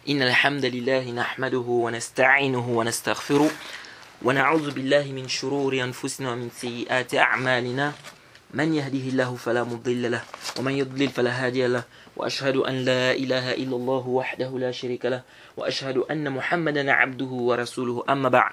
إن الحمد لله نحمده ونستعينه ونستغفره ونعوذ بالله من شرور أنفسنا ومن سيئات أعمالنا من يهده الله فلا مضل له ومن يضلل فلا هادي له وأشهد أن لا إله إلا الله وحده لا شريك له وأشهد أن محمدا عبده ورسوله أما بعد.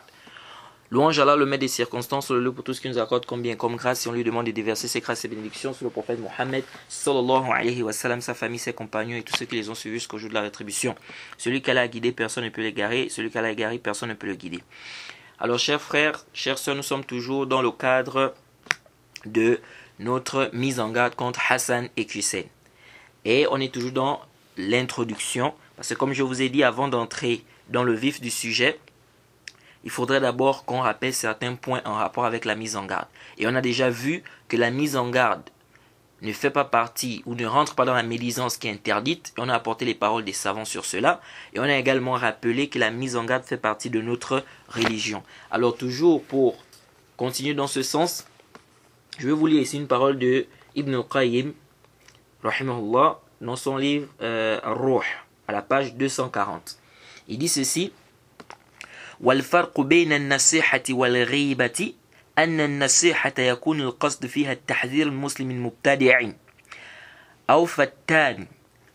Louange à Allah, le maître des circonstances, le lieu pour tout ce qui nous accorde comme bien, comme grâce, et on lui demande de déverser ses grâces et bénédictions sur le prophète Mohammed, sallallahu alayhi wa sallam, sa famille, ses compagnons et tous ceux qui les ont suivis jusqu'au jour de la rétribution. Celui qu'Allah a guidé, personne ne peut l'égarer, celui qu'Allah a égaré, personne ne peut le guider. Alors, chers frères, chères sœurs, nous sommes toujours dans le cadre de notre mise en garde contre Hassan et Hussein. Et on est toujours dans l'introduction, parce que comme je vous ai dit avant d'entrer dans le vif du sujet, il faudrait d'abord qu'on rappelle certains points en rapport avec la mise en garde. Et on a déjà vu que la mise en garde ne fait pas partie ou ne rentre pas dans la médisance qui est interdite. Et on a apporté les paroles des savants sur cela. Et on a également rappelé que la mise en garde fait partie de notre religion. Alors toujours pour continuer dans ce sens, je vais vous lire ici une parole de Ibn Qayyim, rahimahullah, dans son livre Ar-Ruh, à la page 240. Il dit ceci: والفرق بين النصيحة والغيبة أن النصيحة يكون القصد فيها التحذير المسلم المبتدع أو فتان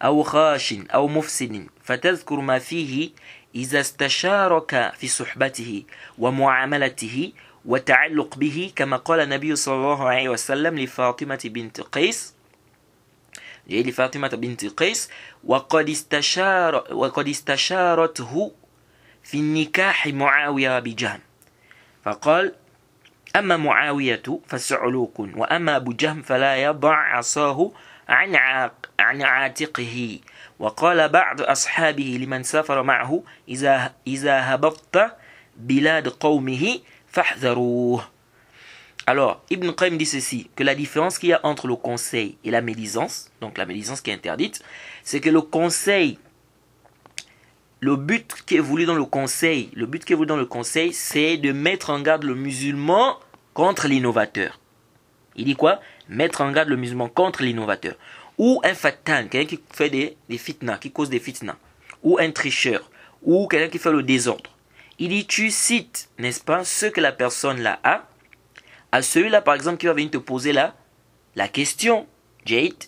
أو خاش أو مفسد فتذكر ما فيه إذا استشارك في صحبته ومعاملته وتعلق به كما قال النبي صلى الله عليه وسلم لفاطمة بنت قيس وقد استشارته في النكاح معاوية بجهم فقال أما معاوية فسعلوك وأما أبو جهم فلا يضع عصاه عن عاتقه وقال بعض أصحابه لمن سافر معه إذا هبطت بلاد قومه فاحذروه. Alors, Ibn Qayyim dit ceci, que la différence qu'il y a entre le conseil et la médisance, donc la médisance qui est interdite, c'est que le conseil, le but qui est voulu dans le conseil, c'est de mettre en garde le musulman contre l'innovateur. Il dit quoi? Mettre en garde le musulman contre l'innovateur. Ou un fatan, quelqu'un qui fait des fitnas, qui cause des fitnas. Ou un tricheur. Ou quelqu'un qui fait le désordre. Il dit, tu cites, n'est-ce pas, ce que la personne là a, à celui-là, par exemple, qui va venir te poser la question, Jade,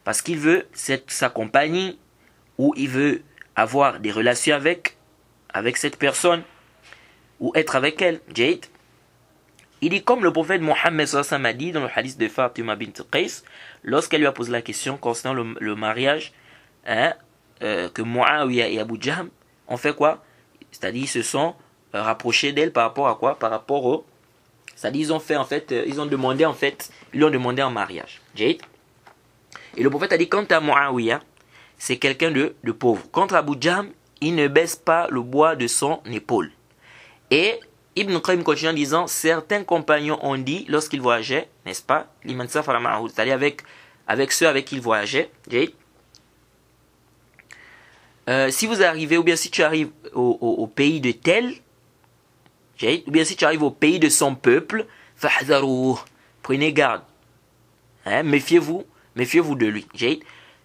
parce qu'il veut sa compagnie, ou il veut avoir des relations avec cette personne ou être avec elle, Jade. Il dit comme le prophète Mohammed a dit dans le hadith de Fatima bint Qais, lorsqu'elle lui a posé la question concernant le mariage, que Muawiyah et Abu Jahm ont fait quoi? C'est-à-dire ils se sont rapprochés d'elle par rapport à quoi? Par rapport au... C'est-à-dire ils ont fait en fait, ils l'ont demandé en mariage, Jade. Et le prophète a dit quant à Muawiyah, c'est quelqu'un de pauvre. Contre Abu Jahm, il ne baisse pas le bois de son épaule. Et Ibn Qayyim continue en disant, certains compagnons ont dit, lorsqu'ils voyageaient, n'est-ce pas, liman safara ma'ahu, c'est-à-dire avec ceux avec qui ils voyageaient, si vous arrivez, ou bien si tu arrives au pays de tel, ou bien si tu arrives au pays de son peuple, fahzaruh, prenez garde, méfiez-vous de lui.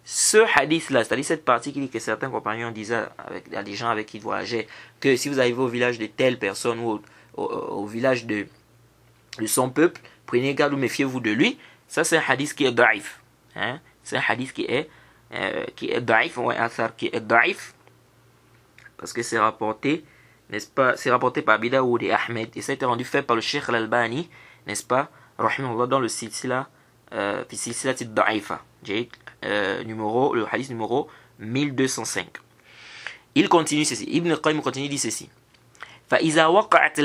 Ce hadith-là, c'est-à-dire cette partie qui dit que certains compagnons disaient à des gens avec qui ils voyageaient que si vous arrivez au village de telle personne ou au village de son peuple, prenez garde ou méfiez-vous de lui. Ça, c'est un hadith qui est daif. C'est un hadith qui est daif, ou un athar qui est daif, parce que c'est rapporté, n'est-ce pas, c'est rapporté par Bidaoud et Ahmed, et ça a été rendu fait par le Cheikh Al-Albani, n'est-ce pas, rahimahullah, dans le silsila da'ifa. Le hadith numéro 1205. Il continue ceci. Ibn Qayyim continue dit ceci. فإذا وقعت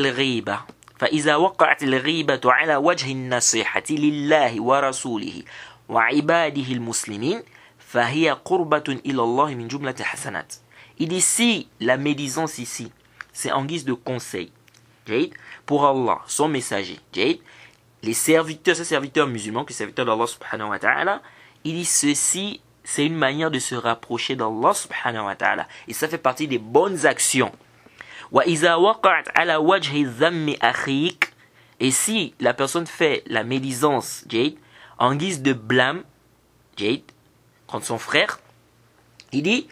الغيبة على وجه النصيحة لله ورسوله وعباده المسلمين فهي قربة إلى الله من جملة الحسنات. Il dit si la médisance ici, c'est en guise de conseil, pour Allah, son messager, ces serviteurs musulmans, les serviteurs d'Allah subhanahu wa ta'ala, il dit ceci, c'est une manière de se rapprocher d'Allah subhanahu wa ta'ala. Et ça fait partie des bonnes actions. Et si la personne fait la médisance, en guise de blâme, contre son frère, il dit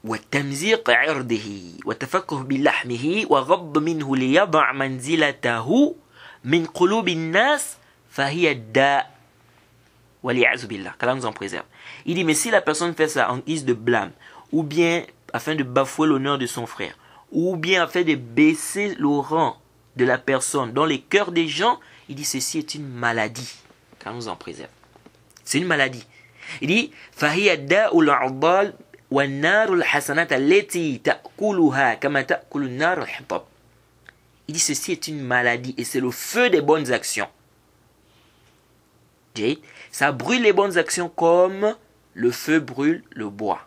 وتمزيق عرضه وتفكه بلحمه وغض منه ليضع منزلته من قلوب الناس فهي الداء والعياذ بالله. Qu'Allah nous en préserve. Il dit mais si la personne fait ça en guise de blâme ou bien afin de bafouer l'honneur de son frère ou bien afin de baisser le rang de la personne dans les cœurs des gens, il dit ceci est une maladie. Qu'Allah nous en préserve. C'est une maladie. Il dit فهي الداء العضال والنار الحسنات التي تأكلها كما تأكل النار الحطب. Il dit ceci est une maladie et c'est le feu des bonnes actions. Ça brûle les bonnes actions comme le feu brûle le bois.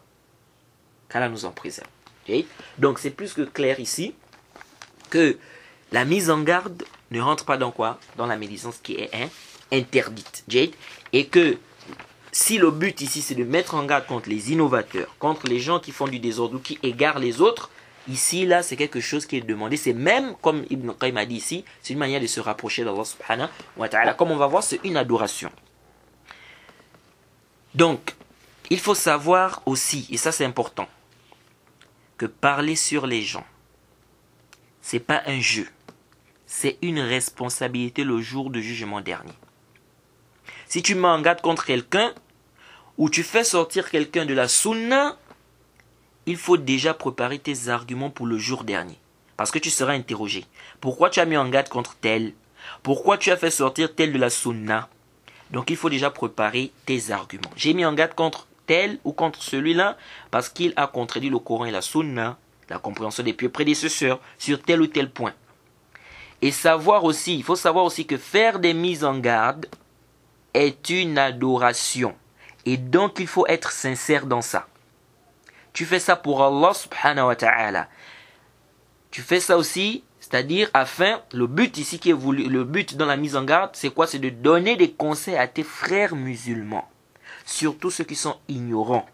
Qu'Allah nous en préserve. Donc c'est plus que clair ici que la mise en garde ne rentre pas dans quoi? Dans la médisance qui est interdite. Et que si le but ici c'est de mettre en garde contre les innovateurs, contre les gens qui font du désordre ou qui égarent les autres, ici là c'est quelque chose qui est demandé. C'est même comme Ibn Qayyim a dit ici, c'est une manière de se rapprocher d'Allah subhanahu wa ta'ala. Comme on va voir, c'est une adoration. Donc il faut savoir aussi, et ça c'est important, que parler sur les gens, c'est pas un jeu, c'est une responsabilité le jour du jugement dernier. Si tu mets en garde contre quelqu'un, ou tu fais sortir quelqu'un de la sunna, il faut déjà préparer tes arguments pour le jour dernier. Parce que tu seras interrogé. Pourquoi tu as mis en garde contre tel? Pourquoi tu as fait sortir tel de la sunna? Donc il faut déjà préparer tes arguments. J'ai mis en garde contre tel ou contre celui-là parce qu'il a contredit le Coran et la sunna, la compréhension des pieux prédécesseurs sur tel ou tel point. Et savoir aussi, il faut savoir aussi que faire des mises en garde est une adoration. Et donc il faut être sincère dans ça. Tu fais ça pour Allah subhanahu wa ta'ala. Tu fais ça aussi, c'est-à-dire afin, le but ici qui est voulu, le but dans la mise en garde, c'est quoi? C'est de donner des conseils à tes frères musulmans. Surtout ceux qui sont ignorants.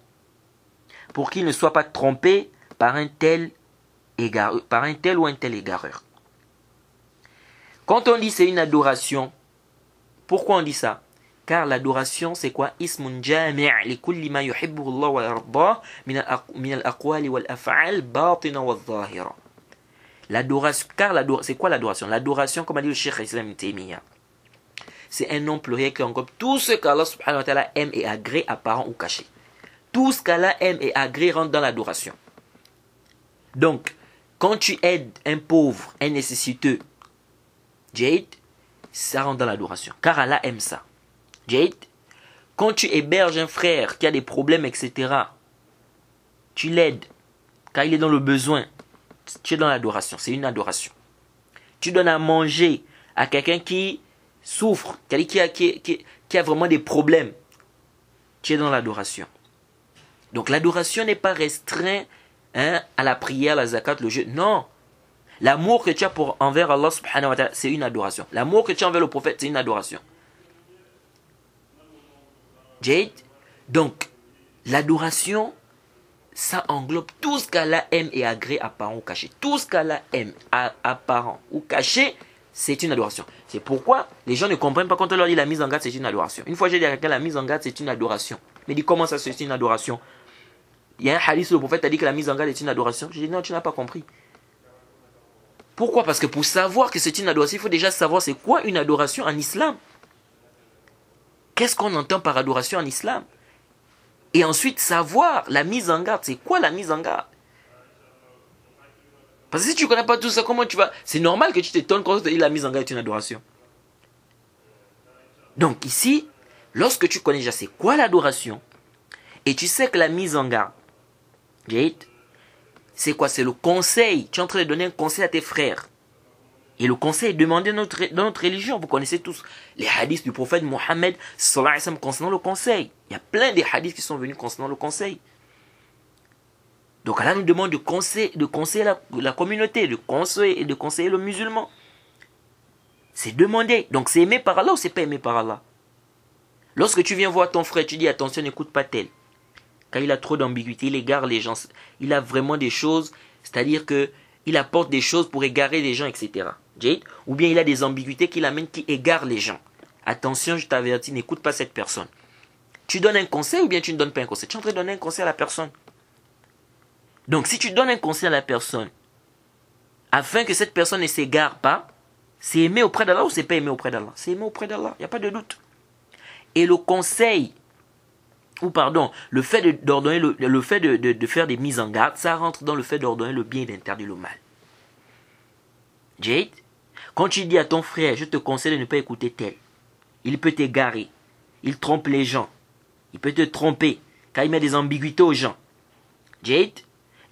Pour qu'ils ne soient pas trompés par un tel ou un tel égareur. Quand on dit c'est une adoration, pourquoi on dit ça? Car l'adoration, c'est quoi? Ismun jami' li kulli ma yuhibbuhu Allah wa yardah min al-aqwali wal af'al batina wa zahira. L'adoration, car c'est quoi l'adoration? L'adoration, comme a dit le Cheikh Islam Ibn Taymiyyah, c'est un nom pluriel qui englobe tout ce qu'Allah subhanahu wa ta'ala aime et agrée, apparent ou caché. Tout ce qu'Allah aime et agrée rentre dans l'adoration. Donc, quand tu aides un pauvre, un nécessiteux, ça rentre dans l'adoration. Car Allah aime ça. Quand tu héberges un frère qui a des problèmes, etc., tu l'aides, car il est dans le besoin, tu es dans l'adoration, c'est une adoration. Tu donnes à manger à quelqu'un qui souffre, quelqu'un qui a vraiment des problèmes, tu es dans l'adoration. Donc l'adoration n'est pas restreinte à la prière, la zakat, le jeûne, non. L'amour que tu as envers Allah subhanahu wa ta'ala, c'est une adoration. L'amour que tu as envers le prophète, c'est une adoration. Donc, l'adoration, ça englobe tout ce qu'Allah aime et agrée, apparent ou caché. Tout ce qu'Allah aime, apparent ou caché, c'est une adoration. C'est pourquoi les gens ne comprennent pas quand on leur dit la mise en garde, c'est une adoration. Une fois j'ai dit à quelqu'un, la mise en garde, c'est une adoration. Mais dit, comment ça, c'est une adoration? Il y a un hadith où le prophète a dit que la mise en garde est une adoration. Je dis, non, tu n'as pas compris. Pourquoi? Parce que pour savoir que c'est une adoration, il faut déjà savoir c'est quoi une adoration en islam. Qu'est-ce qu'on entend par adoration en islam? Et ensuite savoir la mise en garde. C'est quoi la mise en garde? Parce que si tu ne connais pas tout ça, comment tu vas... C'est normal que tu t'étonnes quand on te dit la mise en garde est une adoration. Donc ici, lorsque tu connais déjà c'est quoi l'adoration, et tu sais que la mise en garde, c'est quoi? C'est le conseil. Tu es en train de donner un conseil à tes frères. Et le conseil est demandé dans notre religion. Vous connaissez tous les hadiths du prophète Mohammed sallallahu alayhi wa sallam concernant le conseil. Il y a plein de hadiths qui sont venus concernant le conseil. Donc Allah nous demande de conseiller la communauté, de conseiller le musulman. C'est demandé. Donc c'est aimé par Allah ou c'est pas aimé par Allah? Lorsque tu viens voir ton frère, tu dis attention, n'écoute pas tel. Car il a trop d'ambiguïté, il égare les gens. Il a vraiment des choses, c'est-à-dire que il apporte des choses pour égarer les gens, etc. Ou bien il a des ambiguïtés qu'il amène qui égarent les gens. Attention, je t'avertis, n'écoute pas cette personne. Tu donnes un conseil ou bien tu ne donnes pas un conseil? Tu es en train de donner un conseil à la personne. Donc si tu donnes un conseil à la personne, afin que cette personne ne s'égare pas, c'est aimé auprès d'Allah ou c'est pas aimé auprès d'Allah? C'est aimé auprès d'Allah, il n'y a pas de doute. Et le conseil, ou pardon, le fait d'ordonner le fait de faire des mises en garde, ça rentre dans le fait d'ordonner le bien et d'interdire le mal. Jade, quand tu dis à ton frère, je te conseille de ne pas écouter tel, il peut t'égarer, il trompe les gens, il peut te tromper, car il met des ambiguïtés aux gens. Jade,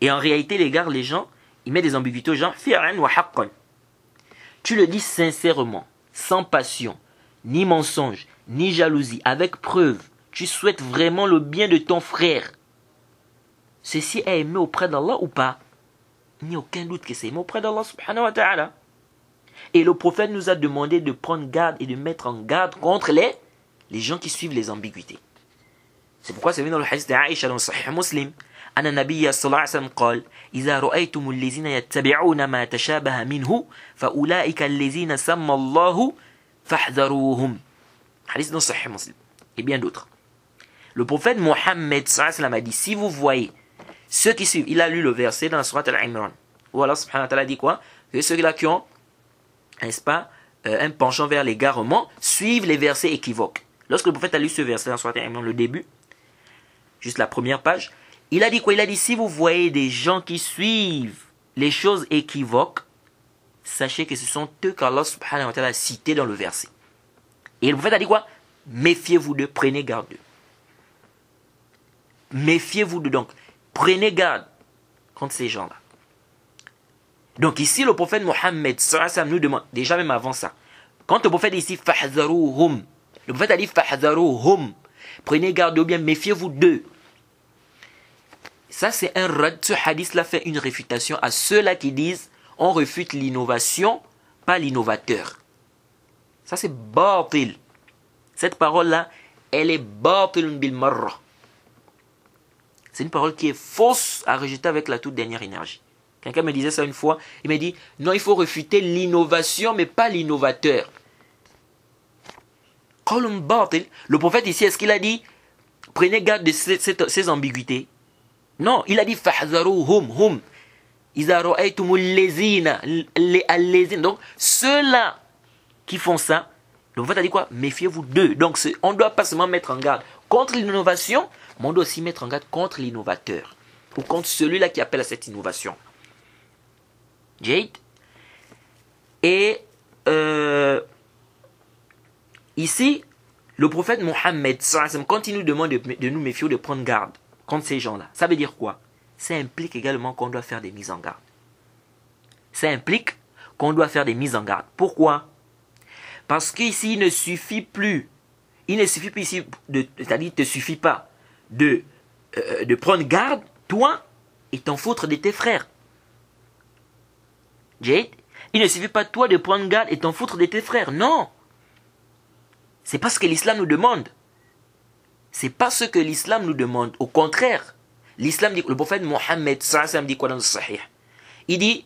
et en réalité, il égare les gens, il met des ambiguïtés aux gens, fi'ran wa haqqan. Tu le dis sincèrement, sans passion, ni mensonge, ni jalousie, avec preuve. Tu souhaites vraiment le bien de ton frère. Ceci est aimé auprès d'Allah ou pas? Il n'y a aucun doute que c'est aimé auprès d'Allah subhanahu wa ta'ala. Et le prophète nous a demandé de prendre garde et de mettre en garde contre les gens qui suivent les ambiguïtés. C'est pourquoi c'est venu dans le hadith d'Aïcha dans le Sahih Muslim. أن النبي صلى الله عليه وسلم قال إذا رأيتم الذين يتبعون ما تشابه منه فأولئك الذين سمى الله فاحذروهم. Hadith dans Sahih Muslim. Et bien d'autres. Le prophète Mohammed sallallahu alayhi wa sallam a dit, si vous voyez ceux qui suivent, il a lu le verset dans la sourate Al-Imran, où Allah subhanahu wa ta'ala dit quoi? Que ceux-là qui ont, n'est-ce pas, un penchant vers l'égarement, suivent les versets équivoques. Lorsque le prophète a lu ce verset dans la sourate Al-Imran, le début, juste la première page, il a dit quoi? Il a dit, si vous voyez des gens qui suivent les choses équivoques, sachez que ce sont eux qu'Allah subhanahu wa ta'ala a cités dans le verset. Et le prophète a dit quoi? Méfiez-vous d'eux, prenez garde d'eux. Méfiez-vous d'eux, donc prenez garde contre ces gens-là. Donc ici, le prophète Mohammed sallallahu alayhi wa sallam nous demande, déjà même avant ça, quand le prophète dit ici, fahzaruhum, le prophète a dit fahzaruhum, prenez garde d'eux, bien méfiez-vous d'eux. Ça, c'est un rad. Ce hadith-là fait une réfutation à ceux-là qui disent on refute l'innovation, pas l'innovateur. Ça, c'est batil. Cette parole-là, elle est batil bil marra. C'est une parole qui est fausse à rejeter avec la toute dernière énergie. Quelqu'un me disait ça une fois. Il m'a dit non, il faut refuter l'innovation, mais pas l'innovateur. Le prophète ici, est-ce qu'il a dit prenez garde de ces ambiguïtés? Non, il a dit fahzaruhum hum. Iza ra'aytumul lezina allezina. Donc ceux-là qui font ça, le prophète a dit quoi? Méfiez-vous d'eux. Donc on ne doit pas seulement mettre en garde contre l'innovation, mais on doit aussi mettre en garde contre l'innovateur ou contre celui-là qui appelle à cette innovation. Jade. Et ici, le prophète Mohammed quand il nous demande de nous méfier ou de prendre garde contre ces gens-là, ça veut dire quoi? Ça implique également qu'on doit faire des mises en garde. Ça implique qu'on doit faire des mises en garde. Pourquoi? Parce qu'ici, il ne suffit plus ici, c'est-à-dire, il ne te suffit pas de prendre garde, toi, et t'en foutre de tes frères. Jade, il ne suffit pas toi de prendre garde et t'en foutre de tes frères. Non. C'est pas ce que l'islam nous demande. C'est pas ce que l'islam nous demande. Au contraire, l'islam dit, le prophète Mohammed dit quoi dans le Sahih? Il dit,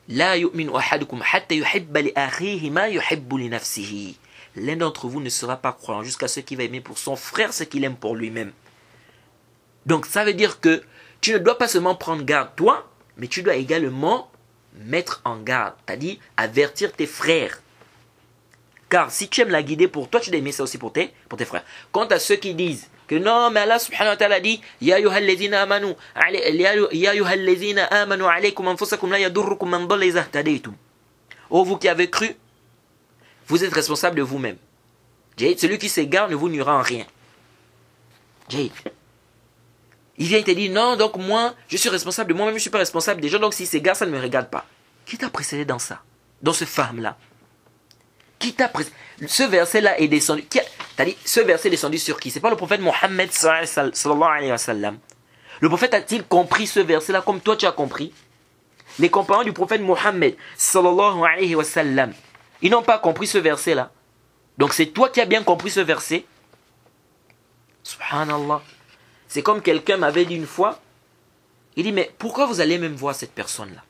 la yu'minu ahadukum hatta yuhibba li akhihi ma yuhibbu li nafsihi. L'un d'entre vous ne sera pas croyant jusqu'à ce qu'il va aimer pour son frère ce qu'il aime pour lui-même. Donc ça veut dire que tu ne dois pas seulement prendre garde toi, mais tu dois également mettre en garde, c'est-à-dire avertir tes frères. Car si tu aimes la guider pour toi, tu dois aimer ça aussi pour tes frères. Quant à ceux qui disent que non, mais Allah subhanahu wa ta'ala dit Ya ayyuhallazina amanu alaykum anfusakum la yadurrukum man dalla idha ihtadaytum. Oh, vous qui avez cru, vous êtes responsable de vous-même. Celui qui s'égare ne vous nuira en rien. Il vient et te dit non, donc moi, je suis responsable de moi-même, je ne suis pas responsable des gens, donc s'il s'égare, ça ne me regarde pas. Qui t'a précédé dans ça? Dans ce femme-là? Qui t'a précédé? Ce verset-là est descendu. T'as dit, ce verset est descendu sur qui? C'est pas le prophète Mohammed sallallahu alayhi wa sallam. Le prophète a-t-il compris ce verset-là comme toi tu as compris? Les compagnons du prophète Mohammed sallallahu alayhi wa sallam, ils n'ont pas compris ce verset-là. Donc c'est toi qui as bien compris ce verset. Subhanallah. C'est comme quelqu'un m'avait dit une fois, il dit, mais pourquoi vous allez même voir cette personne-là?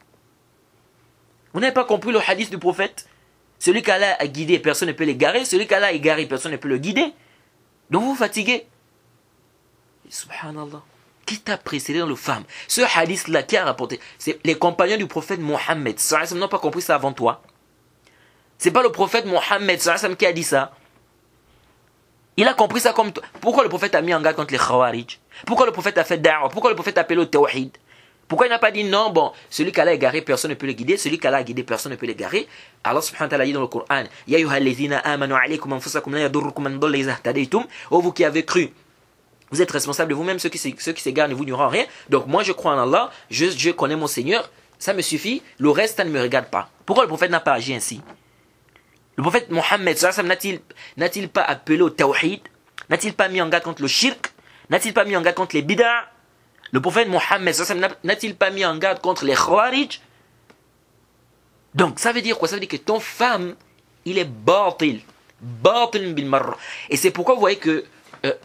Vous n'avez pas compris le hadith du prophète? Celui qu'Allah a guidé, personne ne peut l'égarer. Celui qu'Allah a égaré, personne ne peut le guider. Donc vous vous fatiguez. Subhanallah. qui t'a précédé dans le fahm? Ce hadith-là, qui a rapporté? C'est les compagnons du prophète Mohammed. Ils n'ont pas compris ça avant toi. C'est pas le prophète Mohammed qui a dit ça. Il a compris ça comme toi. Pourquoi le prophète a mis en garde contre les Khawarij? Pourquoi le prophète a fait da'wah? Pourquoi le prophète a appelé au tawhid? Pourquoi il n'a pas dit non, bon, celui qu'Allah a égaré, personne ne peut le guider, celui qu'Allah a guidé, personne ne peut l'égarer? Allah subhanahu wa ta'ala dit dans le Coran, Ya ayyuhallazina amanu alaykum anfusakum la yadurrukum man dalla idha ihtadaytum. Oh, vous qui avez cru, vous êtes responsables de vous-même, ceux qui s'égarent ne vous n'auront rien. Donc moi je crois en Allah, je connais mon Seigneur, ça me suffit, le reste ça ne me regarde pas. Pourquoi le prophète n'a pas agi ainsi? Le prophète Mohammed n'a-t-il pas appelé au tawhid? N'a-t-il pas mis en garde contre le shirk? N'a-t-il pas mis en garde contre les bid'ah? Le prophète Mohammed n'a-t-il pas mis en garde contre les Khawarij? Donc ça veut dire quoi? Ça veut dire que ton femme, il est batil. Batil bil marra. Et c'est pourquoi vous voyez que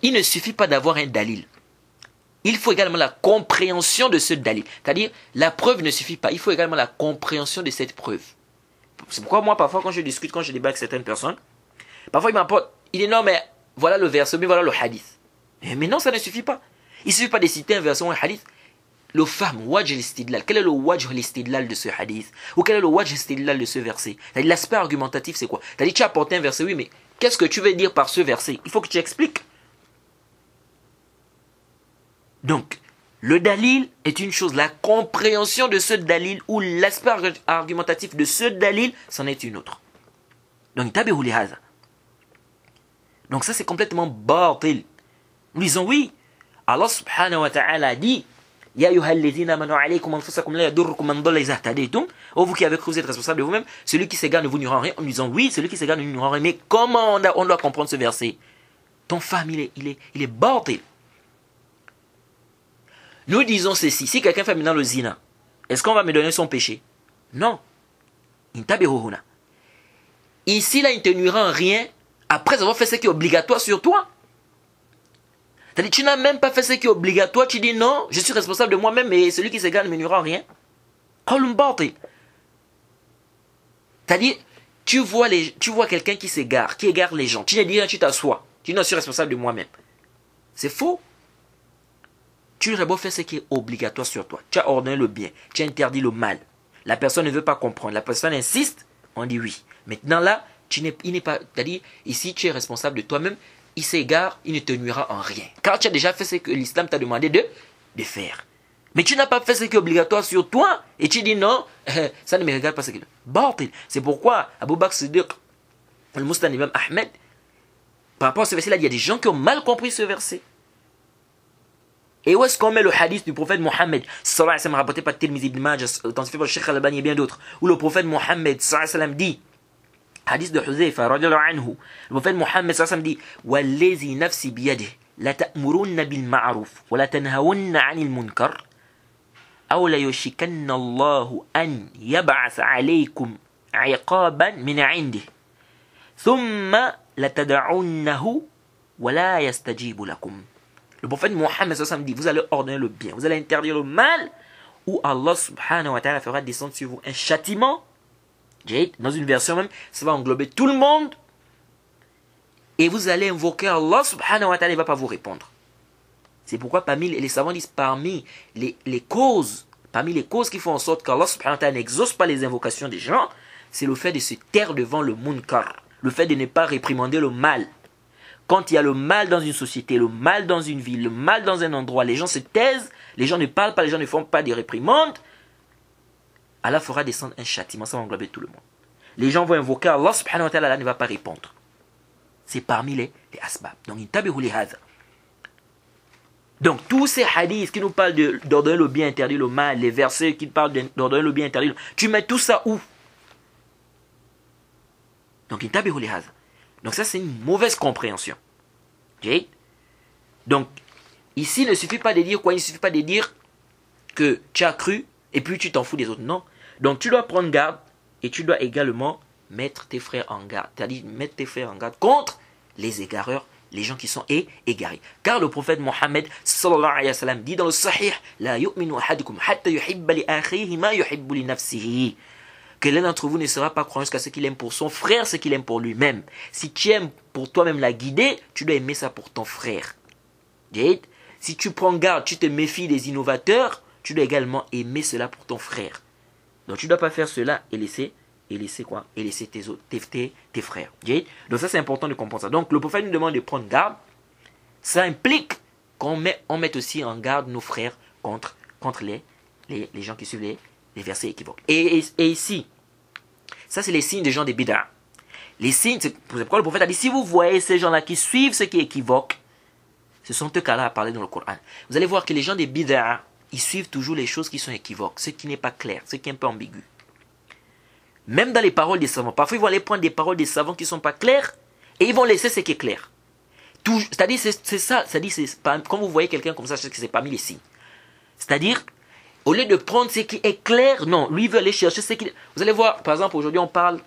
il ne suffit pas d'avoir un dalil. Il faut également la compréhension de ce dalil. C'est-à-dire, la preuve ne suffit pas. Il faut également la compréhension de cette preuve. C'est pourquoi moi, parfois, quand je discute, quand je débat avec certaines personnes, parfois il m'apporte, il dit non, mais voilà le verset, mais voilà le hadith. Mais non, ça ne suffit pas. Il ne suffit pas de citer un verset ou un hadith. Le femme, wajh al-istidlal. Quel est le wajh al-istidlal de ce hadith? Ou quel est le wajh al-istidlal de ce verset? C'est-à-dire, l'aspect argumentatif, c'est quoi? C'est-à-dire, tu as apporté un verset, oui, mais qu'est-ce que tu veux dire par ce verset? Il faut que tu expliques. Donc, le dalil est une chose, la compréhension de ce dalil ou l'aspect argumentatif de ce dalil, c'en est une autre. Donc, tabi'u li hadha. Donc ça c'est complètement batil. Nous disons oui, Allah subhanahu wa ta'ala a dit Ya ayyuhallazina amanu alaykum anfusakum la yadurrukum man dalla idha ihtadaytum. Oh vous qui avez cru vous êtes responsable de vous-même, celui qui s'égare ne vous nuira rien. En disant oui, celui qui s'égare ne vous nuira rien. Mais comment on doit comprendre ce verset? Ton femme il est batil. Nous disons ceci, si quelqu'un fait maintenant le zina, est-ce qu'on va me donner son péché? Non. Ici, là, il ne te nuira en rien après avoir fait ce qui est obligatoire sur toi. C'est-à-dire, tu n'as même pas fait ce qui est obligatoire, tu dis non, je suis responsable de moi-même, mais celui qui s'égare ne me nuira en rien. C'est-à-dire, tu vois quelqu'un qui s'égare, qui égare les gens, tu ne dis rien, tu t'assois, tu dis non, je suis responsable de moi-même. C'est faux. Tu aurais beau faire ce qui est obligatoire sur toi. Tu as ordonné le bien. Tu as interdit le mal. La personne ne veut pas comprendre. La personne insiste. On dit oui. Maintenant là, il n'est pas. C'est-à-dire, ici, tu es responsable de toi-même. Il s'égare, il ne te nuira en rien. Car tu as déjà fait ce que l'islam t'a demandé de faire. Mais tu n'as pas fait ce qui est obligatoire sur toi. Et tu dis non, ça ne me regarde pas ce que. Batil. C'est pourquoi Abu Bakr Siddiq, le Musnad Imam Ahmed, par rapport à ce verset-là, il y a des gens qui ont mal compris ce verset. Et où est-ce qu'on met le hadith du prophète Mohammed sallallahu alayhi wa sallam, rapporté par Tirmidhi ibn Majah, authentifié par Cheikh Al-Albani et bien d'autres, où le prophète Mohammed sallallahu alayhi wa sallam dit, hadith de Huzaifa radiyallahu anhu, le prophète Mohammed sallallahu alayhi wa sallam dit, Wallazi nafsi biyadih, la ta'murunna bil ma'ruf, wa la tanhawunna 'anil munkar, aw la yushikanna Allahu an yab'ath 'alaykum 'iqaban min 'indihi, thumma la tad'unnahu wa la yastajibu lakum. Le prophète Mohammed dit, vous allez ordonner le bien, vous allez interdire le mal, ou Allah subhanahu wa ta'ala fera descendre sur vous un châtiment. Dans une version même, ça va englober tout le monde. Et vous allez invoquer Allah subhanahu wa ta'ala, il ne va pas vous répondre. C'est pourquoi les savants disent, parmi les causes qui font en sorte qu'Allah subhanahu wa ta'ala n'exauce pas les invocations des gens, c'est le fait de se taire devant le munkar, le fait de ne pas réprimander le mal. Quand il y a le mal dans une société, le mal dans une ville, le mal dans un endroit, les gens se taisent, les gens ne parlent pas, les gens ne font pas des réprimandes, Allah fera descendre un châtiment, ça va englober tout le monde. Les gens vont invoquer Allah subhanahu wa ta'ala, Allah ne va pas répondre. C'est parmi les asbab. Donc, intabihu li hadha. Donc, tous ces hadiths qui nous parlent d'ordonner le bien, interdire le mal, les versets qui parlent d'ordonner le bien, interdire le mal, tu mets tout ça où? Donc, intabihu li hadha. Donc ça, c'est une mauvaise compréhension. Okay? Donc, ici, il ne suffit pas de dire quoi? Il ne suffit pas de dire que tu as cru et puis tu t'en fous des autres. Non. Donc, tu dois prendre garde et tu dois également mettre tes frères en garde. C'est-à-dire mettre tes frères en garde contre les égareurs, les gens qui sont égarés. Car le prophète Mohammed sallallahu alayhi wa sallam dit dans le Sahih, La yu'minu ahadukum hatta yuhibba li akhihi ma yuhibbu li nafsihi. Que l'un d'entre vous ne sera pas croyant jusqu'à ce qu'il aime pour son frère, ce qu'il aime pour lui-même. Si tu aimes pour toi-même la guider, tu dois aimer ça pour ton frère. si tu prends garde, tu te méfies des innovateurs, tu dois également aimer cela pour ton frère. Donc tu ne dois pas faire cela et laisser quoi? Et laisser tes frères. Donc ça c'est important de comprendre ça. Donc le prophète nous demande de prendre garde. Ça implique qu'on mette aussi en garde nos frères contre les gens qui suivent les versets équivoques. Et ici, ça c'est les signes des gens des bid'a. Les signes, c'est pourquoi le prophète a dit, si vous voyez ces gens-là qui suivent ce qui est équivoque, ce sont eux qu'Allah a parlé dans le Coran. Vous allez voir que les gens des bid'a, ils suivent toujours les choses qui sont équivoques, ce qui n'est pas clair, ce qui est un peu ambigu. Même dans les paroles des savants, parfois ils vont aller prendre des paroles des savants qui ne sont pas claires, et ils vont laisser ce qui est clair. C'est-à-dire, c'est ça, quand vous voyez quelqu'un comme ça, c'est que c'est parmi les signes. C'est-à-dire, au lieu de prendre ce qui est clair, non, lui veut aller chercher ce qui... Vous allez voir, par exemple, aujourd'hui on parle,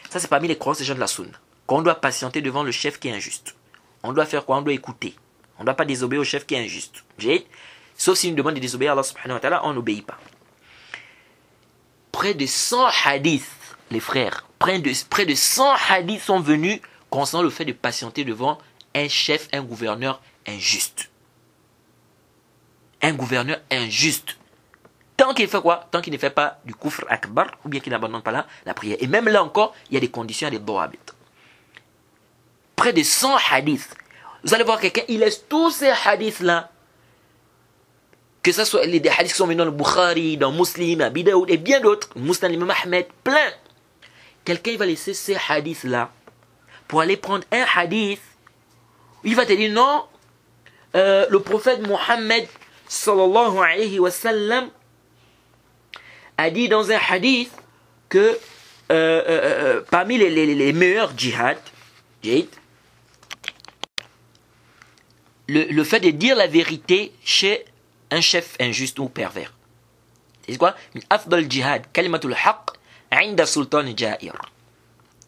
ça c'est parmi les croyances des gens de la sunna, qu'on doit patienter devant le chef qui est injuste. On doit faire quoi? On doit écouter. On ne doit pas désobéir au chef qui est injuste. Sauf s'il nous demande de désobéir à Allah subhanahu wa ta'ala, on n'obéit pas. Près de 100 hadiths, les frères, près de 100 hadiths sont venus concernant le fait de patienter devant un chef, un gouverneur injuste. Un gouverneur injuste. Tant qu'il fait quoi? Tant qu'il ne fait pas du kufr akbar, ou bien qu'il n'abandonne pas la prière. Et même là encore, il y a des conditions, il y a des dawabit. Près de 100 hadiths. Vous allez voir quelqu'un, il laisse tous ces hadiths-là, que ce soit des hadiths qui sont venus dans le Bukhari, dans Muslim, à Bidaoud et bien d'autres, Muslim, Imam Ahmed, plein. Quelqu'un il va laisser ces hadiths-là pour aller prendre un hadith. Il va te dire non, le prophète Mohammed sallallahu alayhi wa sallam a dit dans un hadith que parmi les meilleurs djihad, le fait de dire la vérité chez un chef injuste ou pervers. C'est quoi? Min afdal jihad, kalimatul haqq, inda sultan ja'ir.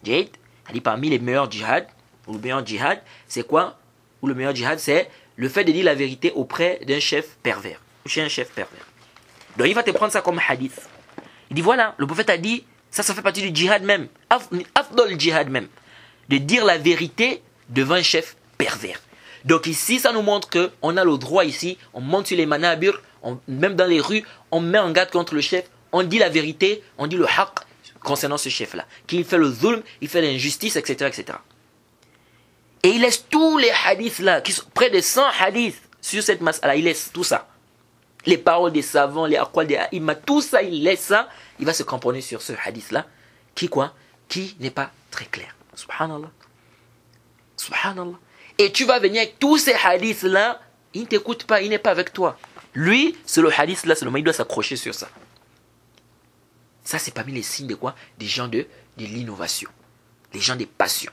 Elle dit parmi les meilleurs djihad, ou le meilleur djihad, c'est quoi? Ou le meilleur djihad, c'est le fait de dire la vérité auprès d'un chef pervers, ou chez un chef pervers. Donc il va te prendre ça comme hadith. Il dit voilà, le prophète a dit, ça fait partie du djihad même, afdal jihad même, de dire la vérité devant un chef pervers. Donc ici, ça nous montre qu'on a le droit ici, on monte sur les manabir, même dans les rues, on met en garde contre le chef, on dit la vérité, on dit le haqq concernant ce chef-là. Qu'il fait le zulm, il fait l'injustice, etc., etc. Et il laisse tous les hadiths là, qui sont près de 100 hadiths sur cette masse-là, il laisse tout ça. Les paroles des savants, les aqwal des aïma, tout ça, il laisse ça, il va se cramponner sur ce hadith-là, qui n'est pas très clair. Subhanallah. Subhanallah. Et tu vas venir avec tous ces hadiths-là, il ne t'écoute pas, il n'est pas avec toi. Lui, c'est le hadith-là seulement, il doit s'accrocher sur ça. Ça, c'est parmi les signes de quoi? Des gens de l'innovation. Les gens des passions.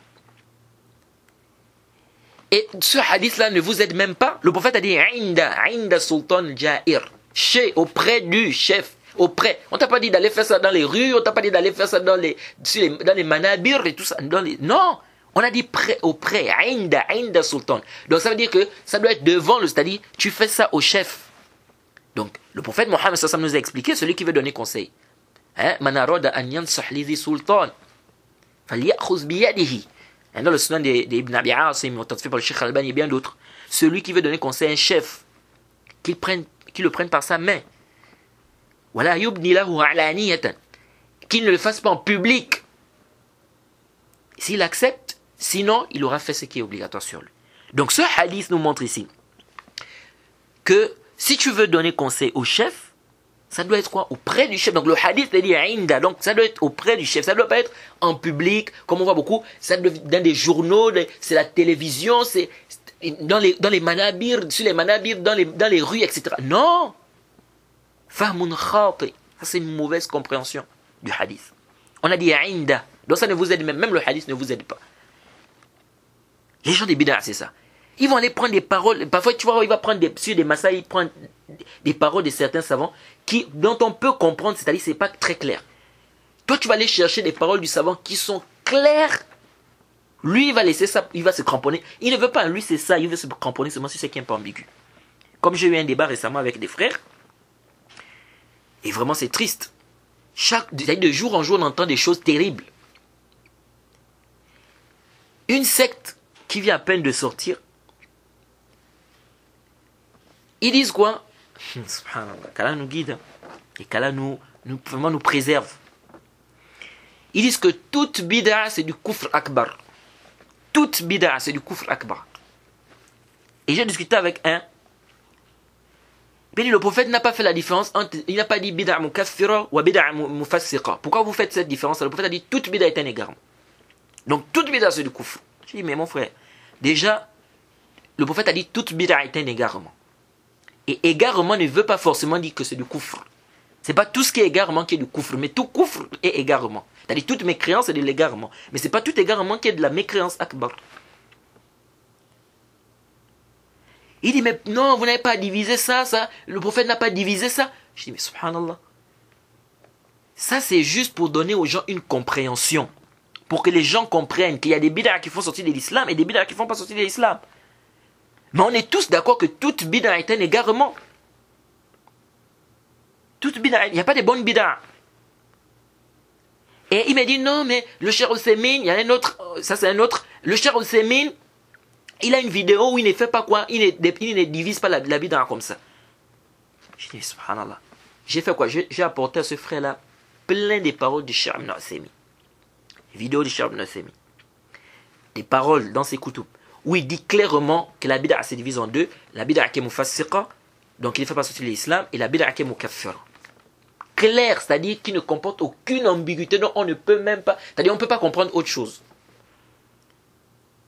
Et ce hadith-là ne vous aide même pas. Le prophète a dit, Inda sultan ja'ir. Auprès du chef. Auprès. On t'a pas dit d'aller faire ça dans les rues, on t'a pas dit d'aller faire ça dans les manabir et tout ça. Non! On a dit auprès, Inda sultan. Donc ça veut dire que ça doit être devant le, c'est-à-dire tu fais ça au chef. Donc le prophète Mohammed ça nous a expliqué, celui qui veut donner conseil. Man arada an yansah li sultan falyakhuz bi yadihi. Dans le sunan d'Ibn Abi Asim, authentifié par le Cheikh Al-Albani et bien d'autres, celui qui veut donner conseil à un chef, qu'il le prenne par sa main. Wala yubni lahu alaniyatan. Qu'il ne le fasse pas en public. S'il accepte, sinon, il aura fait ce qui est obligatoire sur lui. Donc, ce hadith nous montre ici que si tu veux donner conseil au chef, ça doit être quoi? Auprès du chef. Donc, le hadith dit Inda. Donc, ça doit être auprès du chef. Ça ne doit pas être en public, comme on voit beaucoup. Ça doit être dans des journaux, c'est la télévision, c'est dans les manabir, sur les manabir, dans les rues, etc. Non! Fahmun khati. Ça, c'est une mauvaise compréhension du hadith. On a dit Inda. Donc ça ne vous aide même le hadith ne vous aide pas. Les gens des bid'a, c'est ça. Ils vont aller prendre des paroles, parfois tu vois, il va prendre sur des massas, il prend des paroles de certains savants dont on peut comprendre, c'est-à-dire c'est pas très clair. Toi tu vas aller chercher des paroles du savant qui sont claires. Lui il va laisser ça, il va se cramponner. Il ne veut pas, lui c'est ça, il veut se cramponner seulement si c'est qui est un peu ambigu. Comme j'ai eu un débat récemment avec des frères, et vraiment c'est triste. De jour en jour on entend des choses terribles. Une secte qui vient à peine de sortir Ils disent quoi? Subhanallah, qu'Allah nous guide et qu'Allah vraiment nous préserve. Ils disent que toute bid'a c'est du kufr akbar. Toute bid'a c'est du kufr akbar. Et j'ai discuté avec un. Le prophète n'a pas fait la différence entre, il n'a pas dit bid'a mukaffira ou bid'a mufassiqa. Pourquoi vous faites cette différence? Le prophète a dit toute bid'a est un égarement. Donc toute bid'a c'est du kufr. Je dis mais mon frère, déjà le prophète a dit toute bid'a est un égarement. Et égarement ne veut pas forcément dire que c'est du kufr. C'est pas tout ce qui est égarement qui est du kufr, mais tout kufr est égarement. C'est-à-dire toute mécréance est de l'égarement. Mais c'est pas tout égarement qui est de la mécréance akbar. Il dit, mais non, vous n'avez pas divisé ça. Le prophète n'a pas divisé ça. Je dis, mais subhanallah. Ça, c'est juste pour donner aux gens une compréhension. Pour que les gens comprennent qu'il y a des bid'a qui font sortir de l'islam et des bid'a qui ne font pas sortir de l'islam. Mais on est tous d'accord que toute bid'a est un égarement. Toute bid'a, il n'y a pas de bonnes bid'a. Et il m'a dit, non, mais le Cheikh Oussemin, il y a un autre, ça c'est un autre. Le Cheikh Oussemin, il a une vidéo où il ne fait pas quoi? Il ne divise pas la bid'a comme ça. Je dis, subhanallah. J'ai fait quoi? J'ai apporté à ce frère-là plein de paroles du Cheikh Ibn Oussemin. Vidéo du Cheikh Ibn Oussemin. Des paroles dans ses koutoub. Où il dit clairement que la bid'a se divise en deux. La bid'a qui est mufassiqa, donc il ne fait pas sortir l'islam, et la bid'a qui est mukaffira. Clair, c'est-à-dire qui ne comporte aucune ambiguïté, donc on ne peut même pas, c'est-à-dire on ne peut pas comprendre autre chose.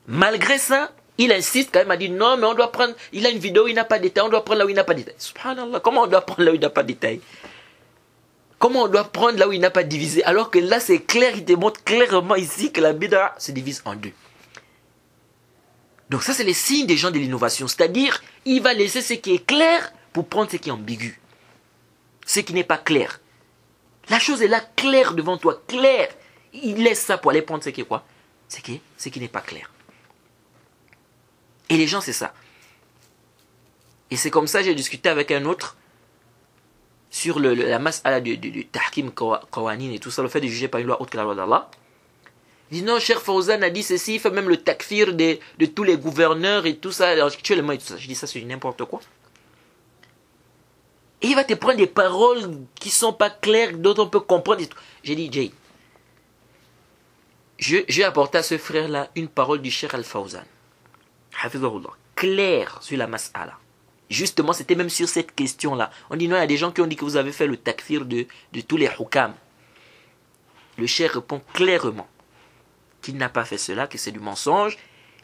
Malgré ça, il insiste quand même à dire non, mais on doit prendre, il a une vidéo où il n'a pas de détail, on doit prendre là où il n'a pas de détail. Subhanallah, comment on doit prendre là où il n'a pas de détail? Comment on doit prendre là où il n'a pas divisé? Alors que là c'est clair, il démontre clairement ici que la bid'a se divise en deux. Donc ça c'est les signes des gens de l'innovation, c'est-à-dire il va laisser ce qui est clair pour prendre ce qui est ambigu. Ce qui n'est pas clair. La chose est là, claire devant toi, claire. Il laisse ça pour aller prendre ce qui est quoi? Ce qui n'est pas clair. Et les gens, c'est ça. Et c'est comme ça que j'ai discuté avec un autre sur la mas'ala du tahkim qawanin et tout ça, le fait de juger par une loi autre que la loi d'Allah. Il dit non, Cheikh Fawzan a dit ceci, il fait même le takfir de tous les gouverneurs et tout ça, actuellement et tout ça. Je dis ça, c'est n'importe quoi. Et il va te prendre des paroles qui ne sont pas claires, dont on peut comprendre. J'ai dit, Jay, j'ai apporté à ce frère-là une parole du Cheikh Al-Fawzan. Hafizahullah. Claire sur la mas'ala. Justement, c'était même sur cette question-là. On dit non, il y a des gens qui ont dit que vous avez fait le takfir de tous les hukam. Le Cheikh répond clairement qu'il n'a pas fait cela, que c'est du mensonge,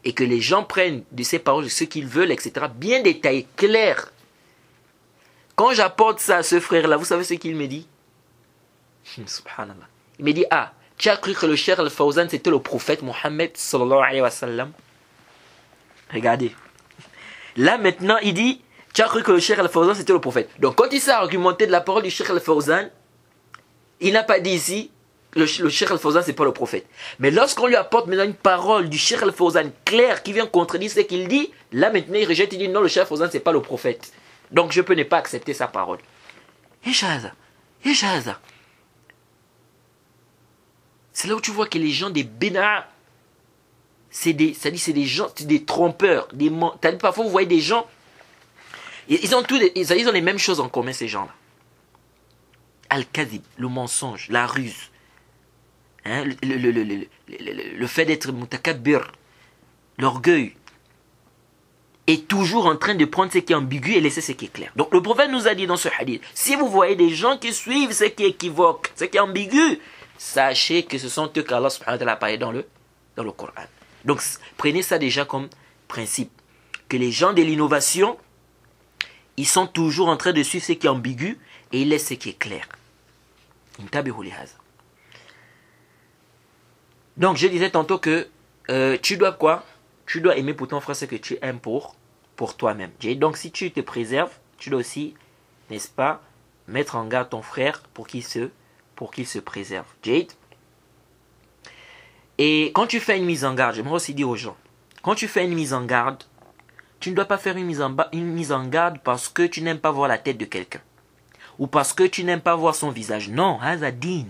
et que les gens prennent de ces paroles ce qu'ils veulent, etc. Bien détaillé, clair. Quand j'apporte ça à ce frère-là, vous savez ce qu'il me dit? Subhanallah. Il me dit, ah, tu as cru que le Cheikh Al-Fawzan c'était le prophète Mohammed sallallahu alayhi wa sallam? Regardez. Là maintenant, il dit, tu as cru que le Cheikh Al-Fawzan c'était le prophète. Donc quand il s'est argumenté de la parole du Cheikh Al-Fawzan, il n'a pas dit ici, le Cheikh Al-Fawzan c'est pas le prophète. Mais lorsqu'on lui apporte maintenant une parole du Cheikh Al-Fawzan claire qui vient contredire ce qu'il dit, là maintenant il rejette, il dit non, le Cheikh Al-Fawzan c'est pas le prophète. Donc je peux ne pas accepter sa parole. Ishaza. C'est là où tu vois que les gens des bid'a, c'est des gens, c'est des trompeurs, parfois vous voyez des gens, ils ont les mêmes choses en commun, ces gens-là. Al-Kadhib, le mensonge, la ruse, hein, le fait d'être mutakabbir, l'orgueil, est toujours en train de prendre ce qui est ambigu et laisser ce qui est clair. Donc le prophète nous a dit dans ce hadith, si vous voyez des gens qui suivent ce qui est équivoque, ce qui est ambigu, sachez que ce sont eux qu'Allah subhanahu wa ta'ala a parlé dans le Coran. Donc prenez ça déjà comme principe, que les gens de l'innovation, ils sont toujours en train de suivre ce qui est ambigu et ils laissent ce qui est clair. Donc je disais tantôt que tu dois quoi? Tu dois aimer pour ton frère ce que tu aimes pour toi-même. Donc si tu te préserves, tu dois aussi, n'est-ce pas, mettre en garde ton frère pour qu'il se préserve. Jade. Et quand tu fais une mise en garde, j'aimerais aussi dire aux gens, quand tu fais une mise en garde, tu ne dois pas faire une mise en garde parce que tu n'aimes pas voir la tête de quelqu'un. Ou parce que tu n'aimes pas voir son visage. Non, hazadin.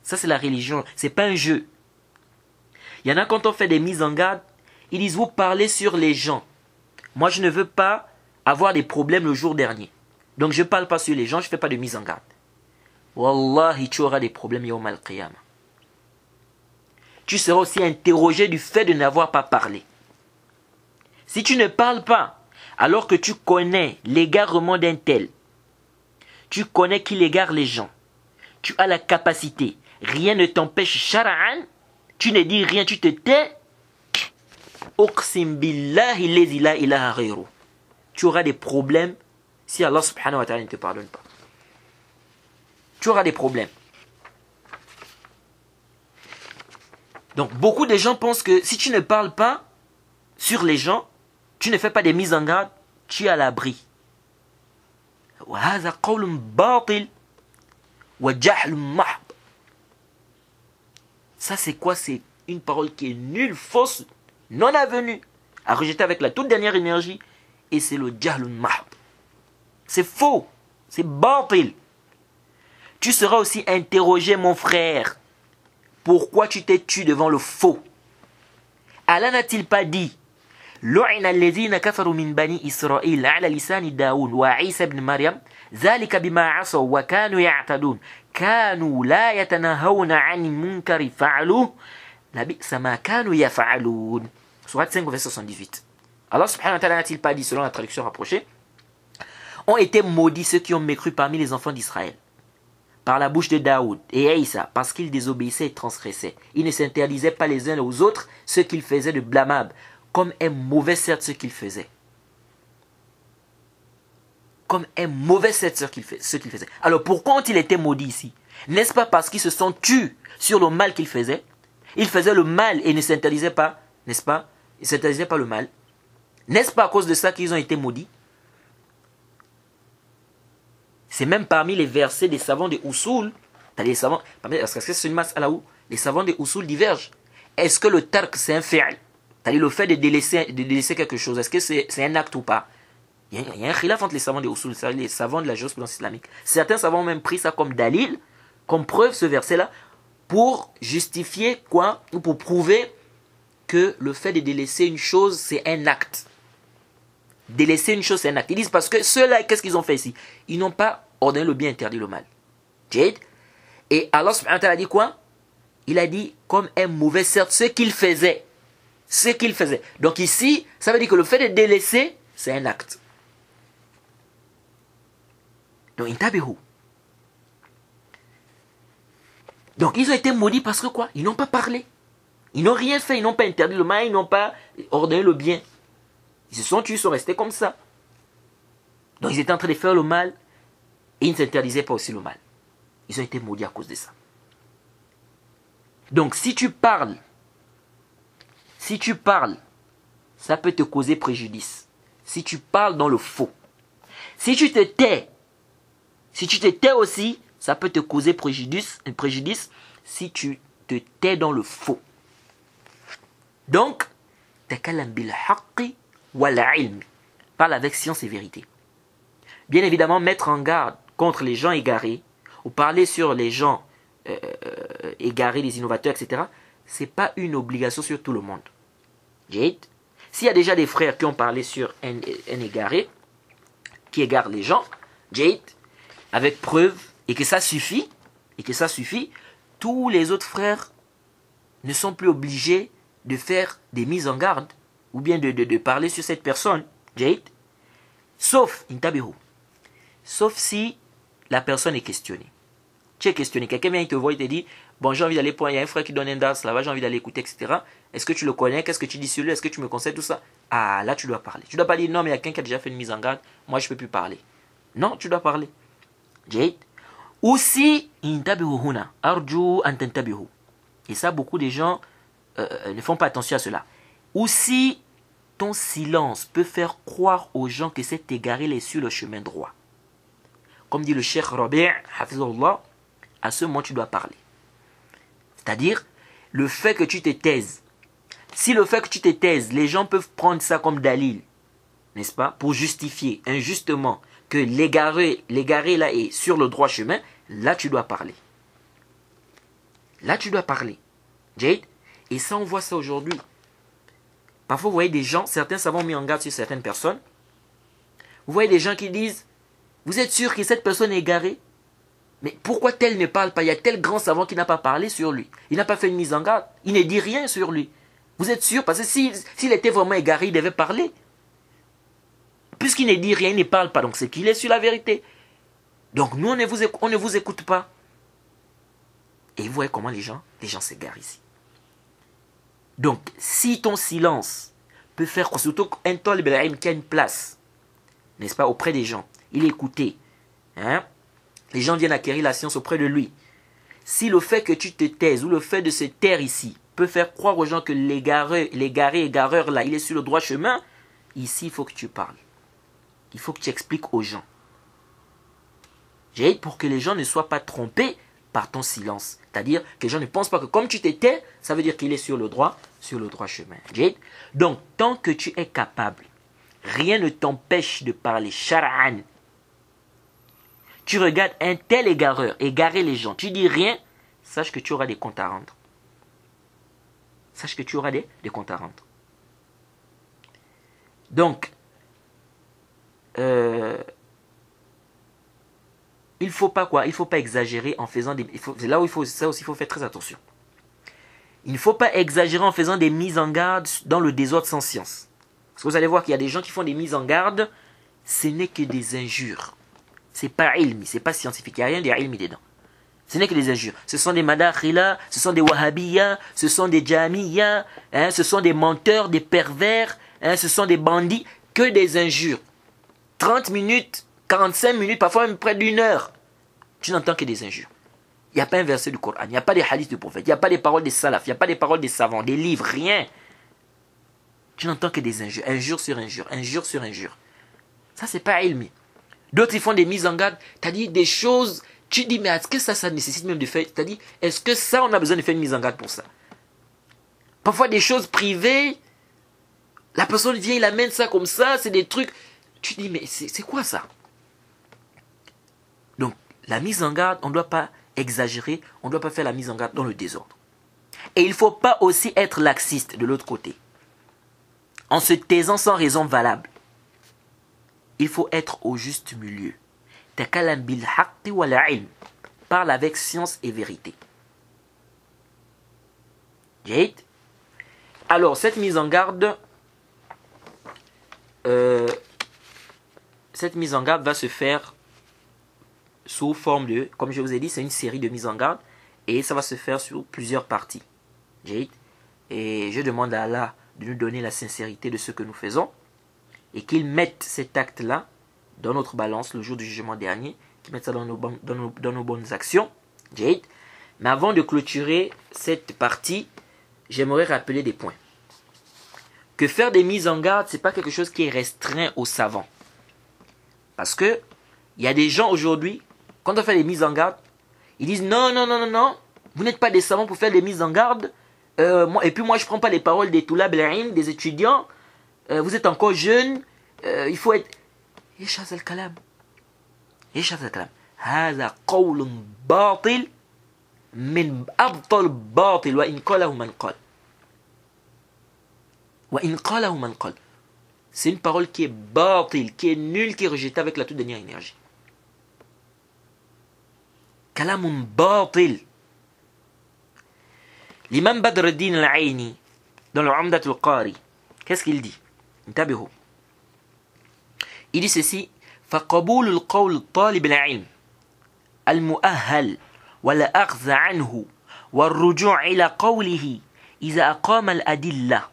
Ça c'est la religion, c'est pas un jeu. Il y en a quand on fait des mises en garde, ils disent vous parlez sur les gens. Moi je ne veux pas avoir des problèmes le jour dernier. Donc je ne parle pas sur les gens, je ne fais pas de mise en garde. Wallahi, tu auras des problèmes yawm al-qiyamah. Tu seras aussi interrogé du fait de n'avoir pas parlé. Si tu ne parles pas, alors que tu connais l'égarement d'un tel, tu connais qu'il égare les gens, tu as la capacité, rien ne t'empêche shara'an, tu ne dis rien, tu te tais, uqsim billahi lazi la ilaha ghayru. Tu auras des problèmes si Allah subhanahu wa ta'ala ne te pardonne pas. Tu auras des problèmes. Donc beaucoup de gens pensent que si tu ne parles pas sur les gens, tu ne fais pas des mises en garde, tu es à l'abri. وهذا قول باطل وجهل محض. Ça c'est quoi? C'est une parole qui est nulle, fausse, non avenue, à rejeter avec la toute dernière énergie, et c'est le jahl mahd. C'est faux, c'est batil. Tu seras aussi interrogé, mon frère. Pourquoi tu t'es tué devant le faux? Allah n'a-t-il pas dit لعن الذين كفروا من بني إسرائيل على لسان داود وعيسى بن مريم ذلك بما عصوا وكانوا يعتدون كانوا لا يتناهون عن المنكر فعلوه لبئس ما كانوا يفعلون. Sourate 5 verset 78. Allah subhanahu wa ta'ala n'a-t-il pas dit, selon la traduction rapprochée, ont été maudits ceux qui ont mécru parmi les enfants d'Israël par la bouche de Daoud et Isa, parce qu'ils désobéissaient et transgressaient. Ils ne s'interdisaient pas les uns aux autres ce qu'ils faisaient de blâmable, comme est mauvais certes ce qu'ils faisaient. Comme est mauvais certes ce qu'ils faisaient. Alors pourquoi ont-ils été maudits ici? N'est-ce pas parce qu'ils se sont tus sur le mal qu'ils faisaient? Ils faisaient le mal et ne s'interdisaient pas, n'est-ce pas? Ils ne s'interdisaient pas le mal. N'est-ce pas à cause de ça qu'ils ont été maudits? C'est même parmi les versets des savants des Usul. Les savants, parce que c'est une masse à la où les savants des Usul divergent. Est-ce que le tark c'est un fi'l? C'est-à-dire le fait de délaisser quelque chose, est-ce que c'est un acte ou pas? Il y a un khilaf entre les savants des Usul, les savants de la jurisprudence islamique. Certains savants ont même pris ça comme dalil, comme preuve ce verset-là, pour justifier quoi? Ou pour prouver que le fait de délaisser une chose, c'est un acte. Délaisser une chose, c'est un acte. Ils disent parce que ceux-là, qu'est-ce qu'ils ont fait ici? Ils n'ont pas ordonné le bien, interdit le mal. Et Allah subhanahu wa ta'ala a dit quoi? Il a dit, comme un mauvais certes, ce qu'il faisait. Ce qu'il faisait. Donc ici, ça veut dire que le fait de délaisser, c'est un acte. Donc, intabihu. Donc, ils ont été maudits parce que quoi? Ils n'ont pas parlé. Ils n'ont rien fait, ils n'ont pas interdit le mal, ils n'ont pas ordonné le bien. Ils se sont tués, ils sont restés comme ça. Donc, ils étaient en train de faire le mal et ils ne s'interdisaient pas aussi le mal. Ils ont été maudits à cause de ça. Donc, si tu parles, ça peut te causer préjudice. Si tu parles dans le faux. Si tu te tais aussi, ça peut te causer préjudice si tu te tais dans le faux. Donc, takalam bil haqqi wal ilm. Parle avec science et vérité. Bien évidemment, mettre en garde contre les gens égarés, ou parler sur les gens égarés, les innovateurs, etc., c'est pas une obligation sur tout le monde. S'il y a déjà des frères qui ont parlé sur un égaré, qui égare les gens, avec preuve, et que ça suffit, tous les autres frères ne sont plus obligés de faire des mises en garde, ou bien de parler sur cette personne, sauf si la personne est questionnée. Tu es questionné, quelqu'un vient, il te voit, il te dit, bon, j'ai envie d'aller pour, il y a un frère qui donne un dars là-bas, j'ai envie d'aller écouter, etc. Est-ce que tu le connais? Qu'est-ce que tu dis sur lui? Est-ce que tu me conseilles tout ça? Ah, là, tu dois parler. Tu dois pas dire, non, mais il y a quelqu'un qui a déjà fait une mise en garde, moi, je ne peux plus parler. Non, tu dois parler. Aussi, arju an tantabihu. Et ça, beaucoup de gens ne font pas attention à cela. Aussi, ton silence peut faire croire aux gens que cet égaré est sur le chemin droit. Comme dit le Cheikh Rabi', hafizahullah, à ce moment tu dois parler. C'est-à-dire, le fait que tu te taises. Si le fait que tu te taises, les gens peuvent prendre ça comme dalil, n'est-ce pas, pour justifier injustement que l'égaré là est sur le droit chemin, là tu dois parler. Là tu dois parler. Jade. Et ça on voit ça aujourd'hui. Parfois vous voyez des gens, certains savants mis en garde sur certaines personnes. Vous voyez des gens qui disent, vous êtes sûr que cette personne est égarée? Mais pourquoi tel ne parle pas? Il y a tel grand savant qui n'a pas parlé sur lui. Il n'a pas fait une mise en garde. Il ne dit rien sur lui. Vous êtes sûr? Parce que s'il était vraiment égaré, il devait parler. Puisqu'il ne dit rien, il ne parle pas. Donc c'est qu'il est sur la vérité. Donc nous, on ne vous écoute pas. Et vous voyez comment les gens s'égarent ici. Donc, si ton silence peut faire, surtout un talib al-ilm qui a une place, n'est-ce pas, auprès des gens, il est écouté, hein? Les gens viennent acquérir la science auprès de lui. Si le fait que tu te taises ou le fait de se taire ici peut faire croire aux gens que l'égaré, égareur là, il est sur le droit chemin, ici il faut que tu parles. Il faut que tu expliques aux gens. Pour que les gens ne soient pas trompés par ton silence. C'est-à-dire que les gens ne pensent pas que comme tu te tais, ça veut dire qu'il est sur le droit chemin. Donc, tant que tu es capable, rien ne t'empêche de parler shar'an. Tu regardes un tel égareur, égarer les gens, tu dis rien, sache que tu auras des comptes à rendre. Sache que tu auras des comptes à rendre. Donc, il faut pas quoi? Il faut pas exagérer en faisant des... C'est là où ça aussi, il faut faire très attention. Il ne faut pas exagérer en faisant des mises en garde dans le désordre sans science. Parce que vous allez voir qu'il y a des gens qui font des mises en garde, ce n'est que des injures. C'est pas ilmi, c'est pas scientifique, il n'y a rien de ilmi dedans. Ce n'est que des injures. Ce sont des madakhila, ce sont des wahhabiyas, ce sont des jamiyas, hein, ce sont des menteurs, des pervers, hein, ce sont des bandits, que des injures. 30 minutes, 45 minutes, parfois même près d'une heure. Tu n'entends que des injures. Il n'y a pas un verset du Coran, il n'y a pas des hadiths du prophète, il n'y a pas des paroles des salafs, il n'y a pas des paroles des savants, des livres, rien. Tu n'entends que des injures, injure sur injure, injure sur injure. Ça, c'est pas ilmi. D'autres, ils font des mises en garde, c'est-à-dire des choses, tu dis, mais est-ce que ça nécessite même de faire, c'est-à-dire, est-ce que ça, on a besoin de faire une mise en garde pour ça? Parfois, des choses privées, la personne vient, il amène ça comme ça, c'est des trucs, tu dis, mais c'est quoi ça? Donc, la mise en garde, on ne doit pas exagérer, on ne doit pas faire la mise en garde dans le désordre. Et il ne faut pas aussi être laxiste de l'autre côté, en se taisant sans raison valable. Il faut être au juste milieu. Takalam bil haqqi wal ilm. Parle avec science et vérité. Alors, cette mise en garde, va se faire sous forme de, comme je vous ai dit, c'est une série de mises en garde et ça va se faire sur plusieurs parties. Et je demande à Allah de nous donner la sincérité de ce que nous faisons et qu'il mette cet acte-là dans notre balance le jour du jugement dernier, qu'il mette ça dans nos bonnes actions. Mais avant de clôturer cette partie, j'aimerais rappeler des points. Que faire des mises en garde, ce n'est pas quelque chose qui est restreint aux savants. Parce que il y a des gens aujourd'hui, quand on fait des mises en garde, ils disent non, vous n'êtes pas des savants pour faire des mises en garde. Et puis moi, je ne prends pas les paroles des toulab al-ilm, des étudiants. Vous êtes encore jeune, il faut être... ايش هذا الكلام؟ ايش هذا الكلام؟ هذا قول باطل من أبطل باطل وإن قاله من قال. وإن قاله من قال. C'est une parole qui est batil, qui est nulle, qui est rejetée avec la toute dernière énergie. كلام باطل. L'imam Badr al-Din al-Aini, dans le Umdat al-Qari, qu'est-ce qu'il dit? انتبهوا. Il dit ceci: فقبول القول طالب العلم المؤهل ولا أخذ عنه والرجوع إلى قوله إذا أقام الأدلة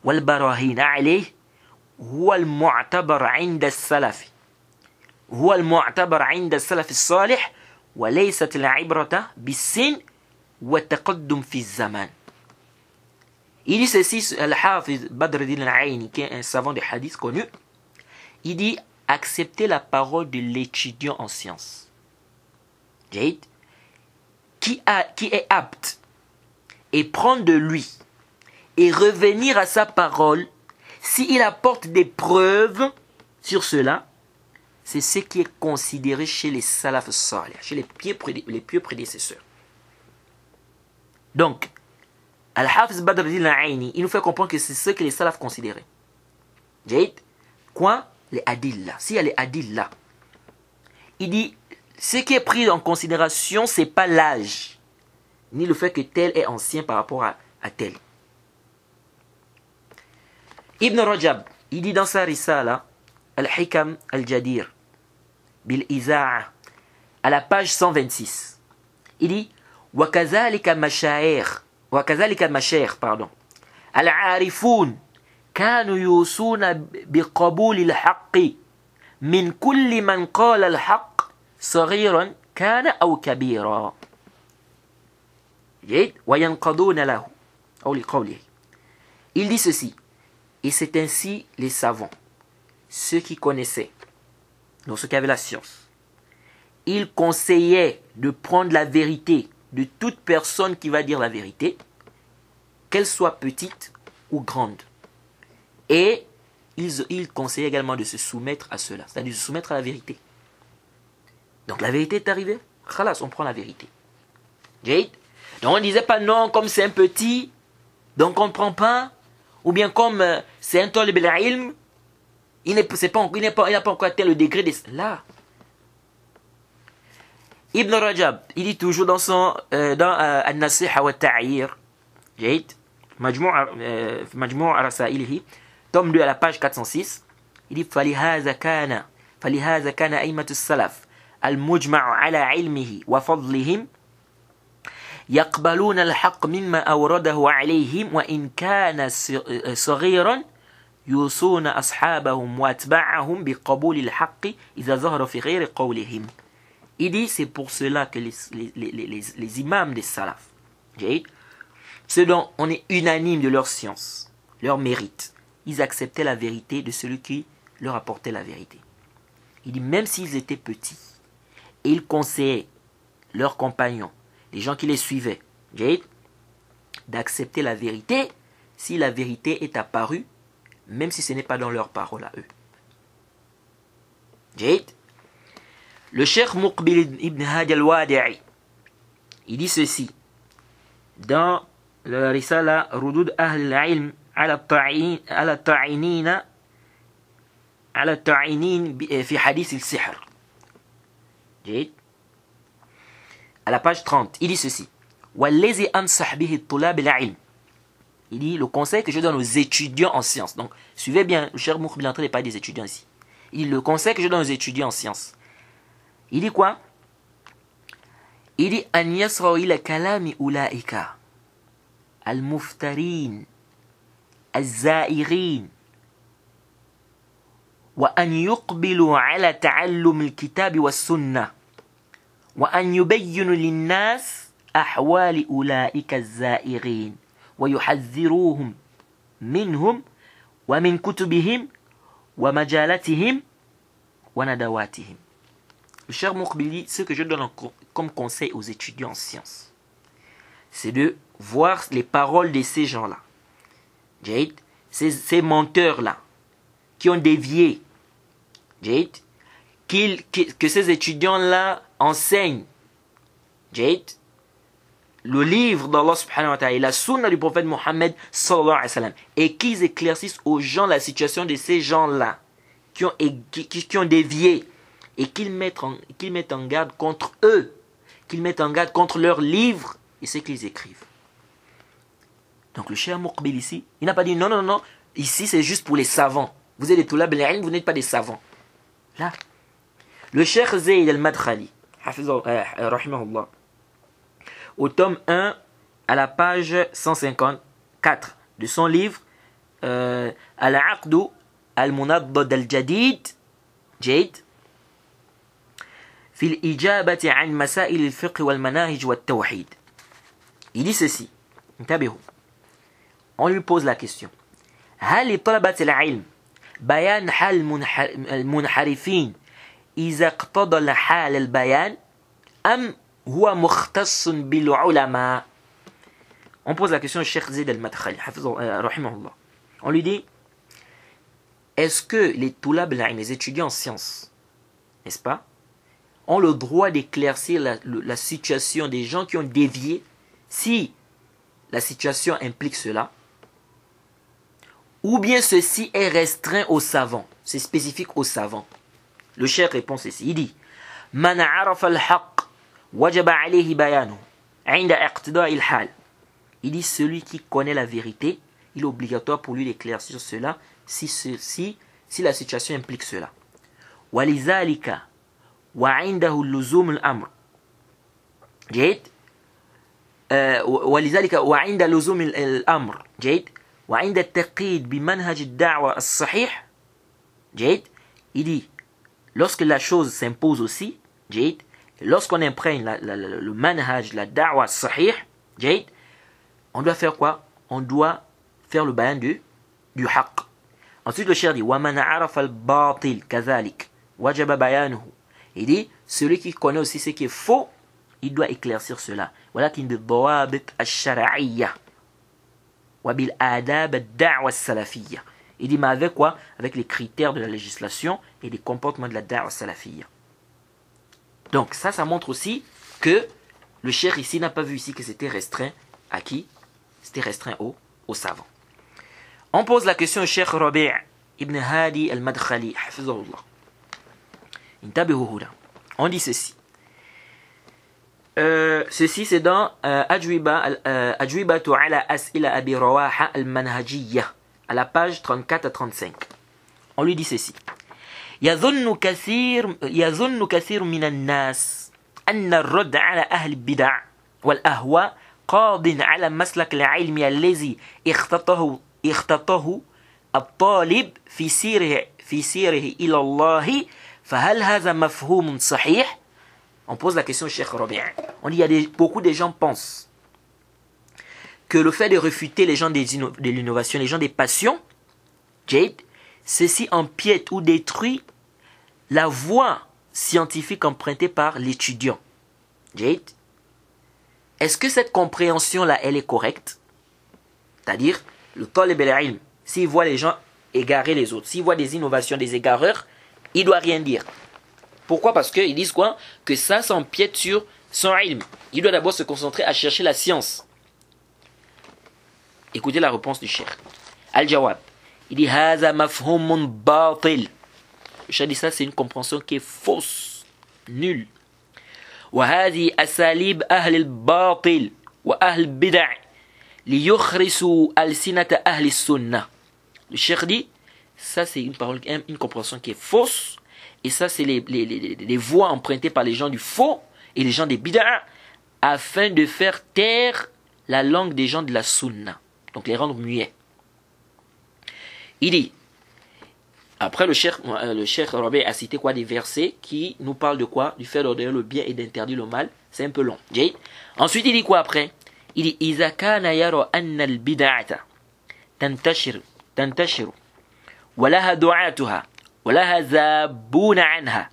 والبراهين عليه هو المعتبر عند السلف الصالح وليست العبرة بالسن والتقدم في الزمان. Il dit ceci, Al-Hafiz Badr al-Din al-Aini, qui est un savant de hadith connu. Il dit accepter la parole de l'étudiant en sciences, qui est apte, et prendre de lui et revenir à sa parole s'il apporte des preuves sur cela. C'est ce qui est considéré chez les salaf salih, chez les pieux prédécesseurs. Donc, Al-Hafiz Badr al-Din al-Aini, il nous fait comprendre que c'est ce que les salaf considéraient. Quoi? les adillah, s'il y a les adillah, il dit, ce qui est pris en considération, c'est pas l'âge, ni le fait que tel est ancien par rapport à tel. Ibn Rajab, il dit dans sa risala, Al-Hikam al-Jadir, bil-Iza'a, à la page 126, il dit, وَكَذَلِكَ مَشَايِخ الْعَارِفُونَ كانوا يوصون بقبول الحق من كل من قال الحق صغيرا كان أو كبيرا وينقضون له أو لقوله. Il dit ceci, et c'est ainsi les savants, ceux qui connaissaient, donc ceux qui avaient la science, ils conseillaient de prendre la vérité de toute personne qui va dire la vérité, qu'elle soit petite ou grande. Et il conseille également de se soumettre à cela, c'est-à-dire de se soumettre à la vérité. Donc la vérité est arrivée, khalas, on prend la vérité. Donc on ne disait pas non, comme c'est un petit, donc on ne prend pas, ou bien comme c'est un talib al-ilm, il n'a pas encore atteint le degré de là. Ibn Rajab, il dit toujours dans An-Nasiha wa Ta'yir, Majmou' al-Rasailihi, tome 2 à la page 406, il dit فلهذا كان أئمة السلف المجمع على علمه وفضلهم يقبلون الحق مما أورده عليهم وإن كان صغيرا يوصون أصحابهم وأتباعهم بقبول الحق إذا ظهر في غير قولهم. Il dit c'est pour cela que les imams des salaf, ceux dont on est unanime de leur science, leur mérite, ils acceptaient la vérité de celui qui leur apportait la vérité. Il dit même s'ils étaient petits, et ils conseillaient leurs compagnons, les gens qui les suivaient, d'accepter la vérité si la vérité est apparue, même si ce n'est pas dans leurs paroles à eux. Le Cheikh Muqbil ibn Hadi al-Wadi'i, il dit ceci dans la Risala Rudud Ahl al-Ilm ala ta'inin fi hadith al-sihr. À la page 30, il dit ceci. Wallazi ansah bihi tulab al-ilm. Il dit le conseil que je donne aux étudiants en sciences. Donc suivez bien, le Cheikh Muqbil est en train de parler des étudiants ici. Il dit le conseil que je donne aux étudiants en sciences. Il dit quoi? Il dit an yasra'u ila kalami ulaika al-muftarin al-za'irin wa an yuqbilu ala ta'allum al-kitab wa sunnah wa an yubayyinu lin-nas ahwali ulaika al-za'irin wa yuhadhdhiruhum minhum wa min kutubihim wa majalatihim wa nadawatihim. Le Cheikh Muqbil, ce que je donne comme conseil aux étudiants en sciences, c'est de voir les paroles de ces gens-là, ces menteurs-là, qui ont dévié, que ces étudiants-là enseignent le livre d'Allah subhanahu wa ta'ala et la sunna du prophète Mohammed sallallahu alayhi wa sallam, et qu'ils éclaircissent aux gens la situation de ces gens-là qui ont dévié, et qu'ils mettent en garde contre eux, qu'ils mettent en garde contre leurs livres et ce qu'ils écrivent. Donc le Cheikh Muqbil ici, il n'a pas dit non, ici c'est juste pour les savants. Vous êtes des tulab al-ilm, vous n'êtes pas des savants. Là, le Cheikh Zayd al-Madkhali, rahimahullah, au tome 1, à la page 154 de son livre Al-Aqdu al-Munaddad al-Jadid, في الإجابة عن مسائل الفقه والمناهج والتوحيد. Il dit ceci, انتبهوا. On lui pose la question. هل لطلبة العلم بيان حال المنحرفين إذا اقتضى الحال البيان أم هو مختص بالعلماء? On pose la question au Cheikh Zayd al-Madkhali, rahimahullah. On lui dit, est-ce que les tulab al-ilm, les étudiants en sciences, n'est-ce pas, ont le droit d'éclaircir la situation des gens qui ont dévié, si la situation implique cela, ou bien ceci est restreint aux savants, c'est spécifique aux savants. Le cheikh répond ceci, il dit Man arafa al-haqq wajaba alayhi bayanu 'inda iqtida'i al-hal. Il dit celui qui connaît la vérité, il est obligatoire pour lui d'éclaircir cela si la situation implique cela. Walizalika wa 'indahu luzum al-amr. جيد ولذلك وعند لزوم الأمر جيد وعند التقييد بمنهج الدعوة الصحيح جيد. Il dit lorsque la chose s'impose aussi جيد lorsqu'on imprègne le manhaj la da'wa sahih جيد on doit faire quoi? On doit faire le bayan du haqq. Ensuite le cheikh dit وَمَنْ عَرَفَ الْبَاطِلِ كَذَلِكَ وَجَبَ بَيَانُهُ. Il dit celui qui connaît aussi ce qui est faux, il doit éclaircir cela. ولكن بالضوابط الشرعية وبالآداب الدعوة السلفية. Il dit mais avec quoi? Avec les critères de la législation et des comportements de la da'wa salafiyya. Donc ça montre aussi que le cheikh ici n'a pas vu ici que c'était restreint à qui? C'était restreint aux savants. On pose la question au cheikh Rabi' ibn Hadi al-Madkhali hafizahullah. Intabihu huna. On dit ceci. Ceci c'est dans Ajwibatu ala as'ila Abi Rawaha al-Manhajiyya à la page 34 à 35. On lui dit ceci. يظن كثير من الناس أن الرد على أهل البدع والأهواء قاض على مسلك العلم الذي اختطه الطالب في سيره إلى الله فهل هذا مفهوم صحيح؟ On pose la question au Cheikh Rabi'. On dit beaucoup de gens pensent que le fait de refuter les gens de l'innovation, les gens des passions, Jade, ceci empiète ou détruit la voie scientifique empruntée par l'étudiant. Jade, est-ce que cette compréhension-là, elle est correcte? C'est-à-dire, le talib al-ilm, s'il voit les gens égarer les autres, s'il voit des innovations, des égareurs, il ne doit rien dire. Pourquoi? Parce qu'ils disent quoi? Que ça empiète sur son ilm. Il doit d'abord se concentrer à chercher la science. Écoutez la réponse du cheikh. Al-Jawab. Il dit Haza mafhumun batil. Le cheikh dit ça, c'est une compréhension qui est fausse, nulle. Wa hadhi asalib ahl al-batil wa ahl al-bid'a li yukhrisu al-sinata ahl al-sunnah. Le cheikh dit ça, c'est une compréhension qui est fausse. Et ça, c'est les voies empruntées par les gens du faux et les gens des bid'a afin de faire taire la langue des gens de la sunna. Donc les rendre muets. Il dit, après le cheikh Rabi' a cité quoi? Des versets qui nous parlent de quoi? Du fait d'ordonner le bien et d'interdire le mal. C'est un peu long. Ensuite, il dit quoi après? Il dit, إذا كان يرى أن البدعة تنتشر ولها دعاتها ولها ذابون عنها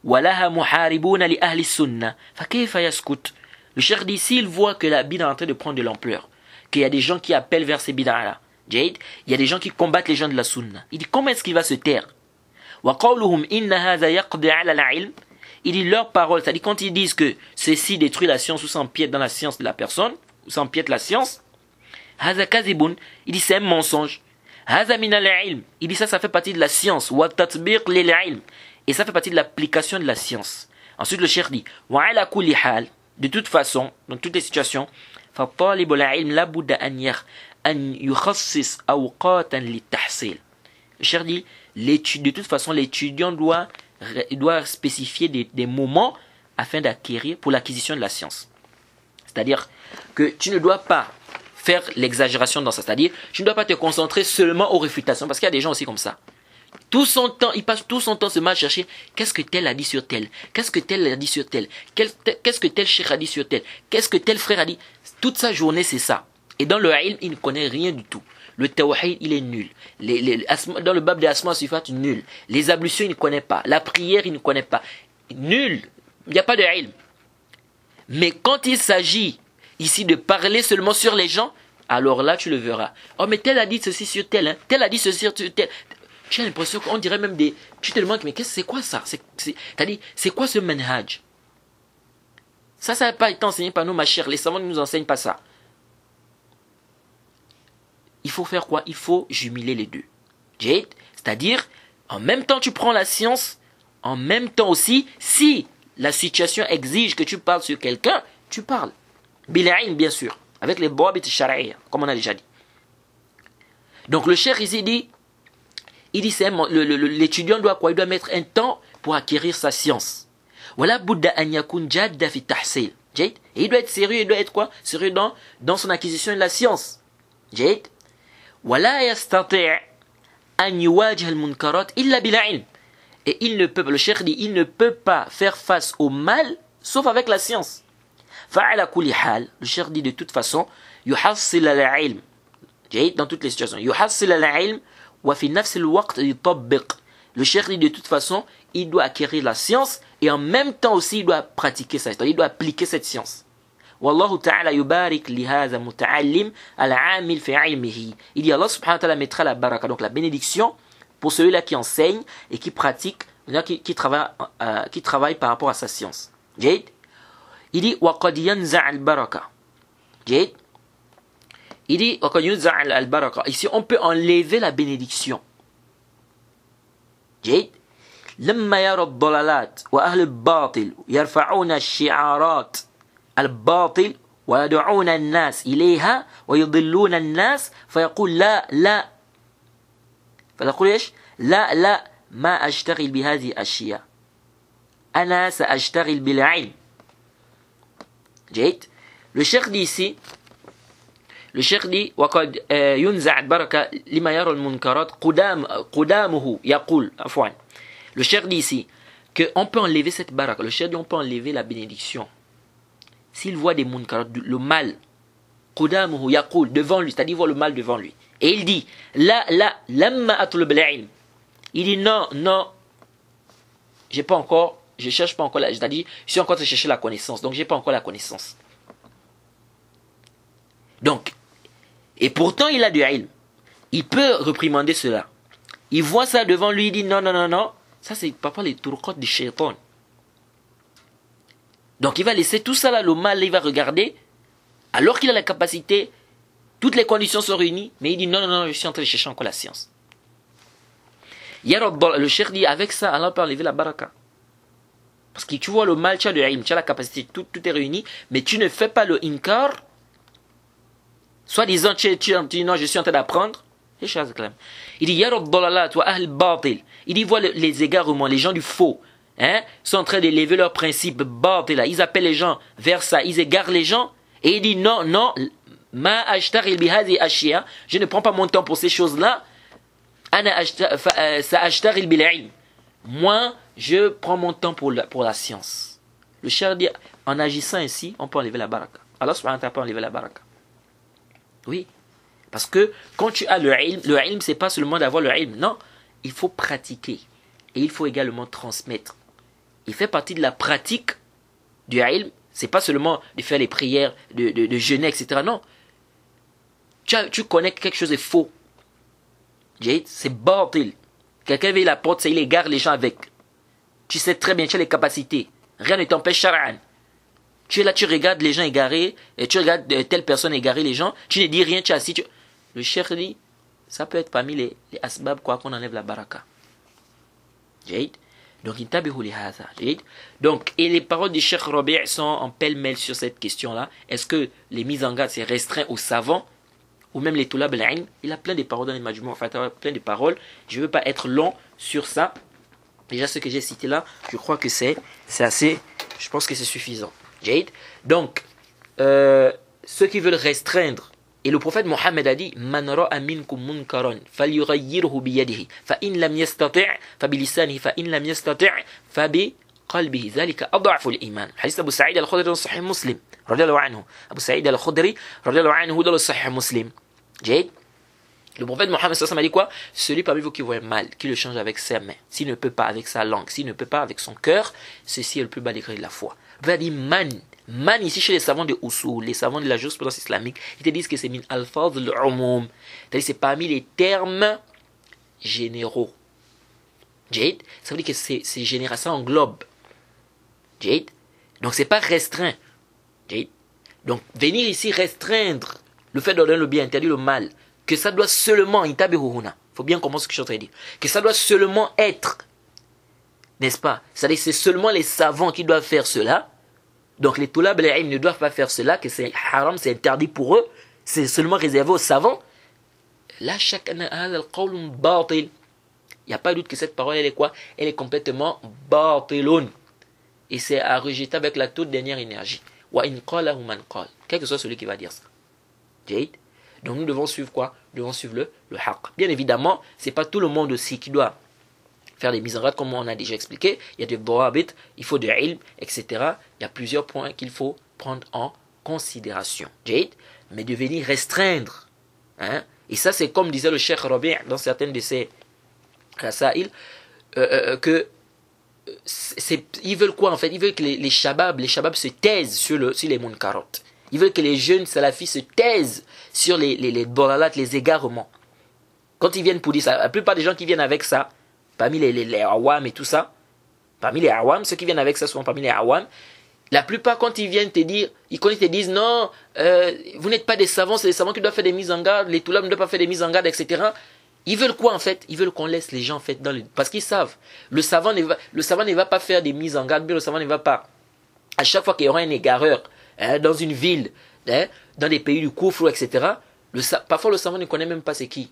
ولها محاربون لأهل السنة فكيف يسكت? Le cheikh dit, s'il voit que la bid'a est en train de prendre de l'ampleur, qu'il y a des gens qui appellent vers ces bid'a-là, il y a des gens qui combattent les gens de la sunna, il dit, comment est-ce qu'il va se taire? وَقَوْلُهُمْ إِنَّ هَذَا يَقْضِي عَلَى الْعِلْمِ. Il dit leur parole, c'est-à-dire quand ils disent que ceci détruit la science ou s'empiète dans la science de la personne, ou s'empiète la science, هَذَا كَذِبٌ. Il dit, c'est un mensonge. هَذَا مِنَ الْعِلْمِ. Il dit, ça fait partie de la science. وَالتَّطْبِيقِ لِلْعِلْمِ. Et ça fait partie de l'application de la science. Ensuite, le cheikh dit, وَعَلَى كُلِّ حَالٍ. De toute façon, dans toutes les situations, فَالطَّالِبُ الْعِلْمِ لَابُدَّ أن يخصص أوقاتا للتحصيل. Le cheikh dit, de toute façon, l'étudiant doit spécifier des moments afin d'acquérir, pour l'acquisition de la science. C'est-à-dire que tu ne dois pas faire l'exagération dans ça. C'est-à-dire, tu ne dois pas te concentrer seulement aux réfutations, parce qu'il y a des gens aussi comme ça. Tout son temps, il passe tout son temps se met à chercher qu'est-ce que tel a dit sur tel, qu'est-ce que tel a dit sur tel, qu'est-ce que tel cheikh a dit sur tel, qu'est-ce que tel frère a dit. Toute sa journée, c'est ça. Et dans le ilm, il ne connaît rien du tout. Le tawhid, il est nul. Dans le bab des asma sifat, nul. Les ablutions, il ne connaît pas. La prière, il ne connaît pas. Nul. Il n'y a pas de ilm. Mais quand il s'agit ici de parler seulement sur les gens, alors là, tu le verras. Oh, mais tel a dit ceci sur tel, hein. Tel a dit ceci sur tel. Tu as l'impression qu'on dirait même des... Tu te demandes, mais c'est quoi ça? C'est-à-dire, c'est quoi ce manhaj? Ça n'a pas été enseigné par nous, ma chère. Les savants ne nous enseignent pas ça. il faut faire quoi? Il faut jumeler les deux. C'est-à-dire, en même temps tu prends la science, en même temps aussi, si la situation exige que tu parles sur quelqu'un, tu parles. Bil'ilm, bien sûr, avec les dawabit shar'iyya, comme on a déjà dit. Donc le cheikh ici dit, l'étudiant doit quoi? Il doit mettre un temps pour acquérir sa science. Wala budda an yakun jadda fi tahsil. Et il doit être sérieux, il doit être quoi? Sérieux dans son acquisition de la science. Wala yastati' an yuwajih al-munkarat illa bil-ilm. Et il ne peut, le cheikh dit, il ne peut pas faire face au mal sauf avec la science. Fa'ala kulli hal, le cheikh dit de toute façon, yuhassil al-ilm. Dans toutes les situations. Yuhassil al-ilm wa fi nafs al-waqt yutabbiq. Le cheikh dit de toute façon, il doit acquérir la science et en même temps aussi il doit pratiquer ça, c'est-à-dire il doit appliquer cette science. Wallahu ta'ala yubarik li hadha muta'allim al-amil fi ilmihi. Il dit Allah subhanahu wa ta'ala mettra la baraka, donc la bénédiction pour celui-là qui enseigne et qui pratique, qui travaille par rapport à sa science. Il dit wa qad yanza' al-baraka. Il dit wa qad yanza' al-baraka. Ici on peut enlever la bénédiction. لما يرى الضلالات وأهل الباطل يرفعون الشعارات الباطل ويدعون الناس إليها ويضلون الناس فيقول لا فيقول إيش؟ لا ما أشتغل بهذه الأشياء أنا سأشتغل بالعلم. Le cheikh dit ici, le cheikh dit وقد ينزع البركة لما يرى المنكرات قدامه يقول عفوا. Le cheikh dit ici qu'on peut enlever cette baraka. Le cheikh dit on peut enlever la bénédiction. S'il voit des munkarat, le mal, قدامه يقول, devant lui, c'est-à-dire il voit le mal devant lui. Et il dit لما أطلب العلم. Il dit non, je cherche pas encore, c'est-à-dire je suis encore en train de chercher la connaissance, donc j'ai pas encore la connaissance. Donc, et pourtant il a du ilm. Il peut réprimander cela. Il voit ça devant lui, il dit non. Ça c'est papa les turqat du shaitan. Donc il va laisser tout ça là, le mal, il va regarder, alors qu'il a la capacité, toutes les conditions sont réunies, mais il dit non, je suis en train de chercher encore la science. Le cheikh dit avec ça, Allah peut enlever la baraka. Parce que tu vois le mal, tu as le ilm, tu as la capacité, tout est réuni, mais tu ne fais pas le inkar, soit disant tu dis non, je suis en train d'apprendre. Il dit il dit voilà les égarements, les gens du faux sont en train d'élever leurs principes, ils appellent les gens vers ça, ils égarent les gens, et il dit non, je ne prends pas mon temps pour ces choses là. Moi je prends mon temps pour la science. Le cheikh dit en agissant ainsi on peut enlever la baraka. Allah subhanahu wa ta'ala peut enlever la baraka. Oui. Parce que quand tu as le ilm, c'est pas seulement d'avoir le ilm, non, il faut pratiquer. Et il faut également transmettre. Il fait partie de la pratique du ilm, c'est pas seulement de faire les prières, de jeûner, etc. Non. Tu connais que quelque chose est faux. C'est batil. Quelqu'un veille la porte, il égare les gens avec. Tu sais très bien, tu as les capacités. Rien ne t'empêche shar'an. Tu es là, tu regardes les gens égarés, et tu regardes telle personne égarer les gens, tu ne dis rien, tu es assis. Le cheikh dit, ça peut être parmi les asbab quoi qu'on enlève la baraka. Donc, et les paroles du cheikh Rabi' sont en pêle-mêle sur cette question-là. Est-ce que les mises en garde, c'est restreint aux savants, ou même les tulab al-ilm? Il a plein de paroles dans les majmou', enfin, plein de paroles. Je ne veux pas être long sur ça. Déjà, ce que j'ai cité là, je crois que c'est assez, je pense que c'est suffisant. Donc, ceux qui veulent restreindre, et le prophète Mohammed a dit Man ra'a minkum munkaran falyughayyirhu biyadihi fa in lam yastati' fa bilisanihi fa in lam yastati' fa bi qalbihi dhalika adhafu al-iman. Hadith Abu Sa'id al-Khudri dans Sahih Muslim radiyallahu anhu. Abu Sa'id al-Khudri radiyallahu anhu dans le Sahih Muslim. Le prophète Mohammed sallallahu alayhi wa sallam a dit quoi? Celui parmi vous qui voit mal, qui le change avec ses mains, s'il ne peut pas avec sa langue, s'il ne peut pas avec son cœur, ceci est le plus bas degré de la foi. Il va dire Man ici chez les savants de Usul, les savants de la jurisprudence islamique, ils te disent que c'est min alfaz al-umum. C'est-à-dire c'est parmi les termes généraux. Ça veut dire que c'est général, ça englobe. Donc c'est pas restreint. Donc venir ici restreindre le fait d'ordonner le bien, interdire le mal, que ça doit seulement, il faut bien comprendre ce que je suis en train de dire, que ça doit seulement être, n'est-ce pas? C'est-à-dire que c'est seulement les savants qui doivent faire cela. Donc les tulab al-ilm ne doivent pas faire cela, que c'est haram, c'est interdit pour eux, c'est seulement réservé aux savants. Là, il n'y a pas de doute que cette parole, elle est quoi? Elle est complètement batilun. Et c'est à rejeter avec la toute dernière énergie. Wa in qala man qala. Quel que soit celui qui va dire ça. Donc nous devons suivre quoi? Nous devons suivre le haqq. Bien évidemment, ce n'est pas tout le monde aussi qui doit faire des mises en garde, comme on a déjà expliqué. Il y a des dawabit, il faut de ilm, etc. Il y a plusieurs points qu'il faut prendre en considération. Mais de venir restreindre. Hein? Et ça, c'est comme disait le Cheikh Rabi' dans certaines de ses rasaïl, que ils veulent quoi en fait? Ils veulent que les shabab se taisent sur les munkarot. Ils veulent que les jeunes salafis se taisent sur les dalalat, les égarements. Quand ils viennent pour dire ça, la plupart des gens qui viennent avec ça, parmi les awam et tout ça, parmi les awam, ceux qui viennent avec ça sont parmi les awam, la plupart quand ils viennent te dire, ils te disent non, vous n'êtes pas des savants, c'est les savants qui doivent faire des mises en garde, les toulab ne doivent pas faire des mises en garde, etc. Ils veulent quoi en fait? Ils veulent qu'on laisse les gens en fait parce qu'ils savent. Le savant ne va pas faire des mises en garde, mais le savant ne va pas. À chaque fois qu'il y aura un égareur dans une ville, dans des pays du Koufou, etc. Parfois le savant ne connaît même pas c'est qui.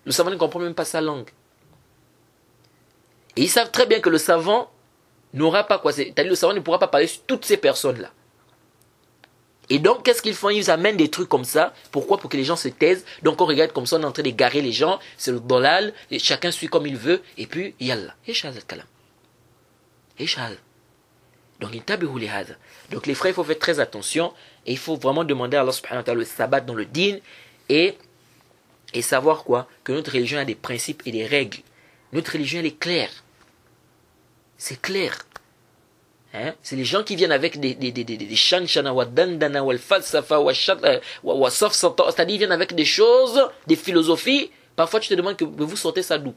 Le savant ne comprend même pas sa langue. Et ils savent très bien que le savant n'aura pas quoi. C'est-à-dire le savant ne pourra pas parler sur toutes ces personnes-là. Et donc, qu'est-ce qu'ils font? Ils amènent des trucs comme ça. Pourquoi? Pour que les gens se taisent. Donc, on regarde comme ça, on est en train d'égarer les gens. C'est le dolal. Et chacun suit comme il veut. Et puis, yallah. Eshal al-kalam. Eshal. Donc, les frères, il faut faire très attention. Et il faut vraiment demander à Allah subhanahu wa ta'ala le sabbat dans le din. Et savoir quoi? Que notre religion a des principes et des règles. Notre religion, elle est claire. C'est clair. Hein? C'est les gens qui viennent avec des shanshana wa dandana wa falsafa wa safsata, c'est-à-dire ils viennent avec des choses, des philosophies. Parfois tu te demandes que vous sortez ça d'où.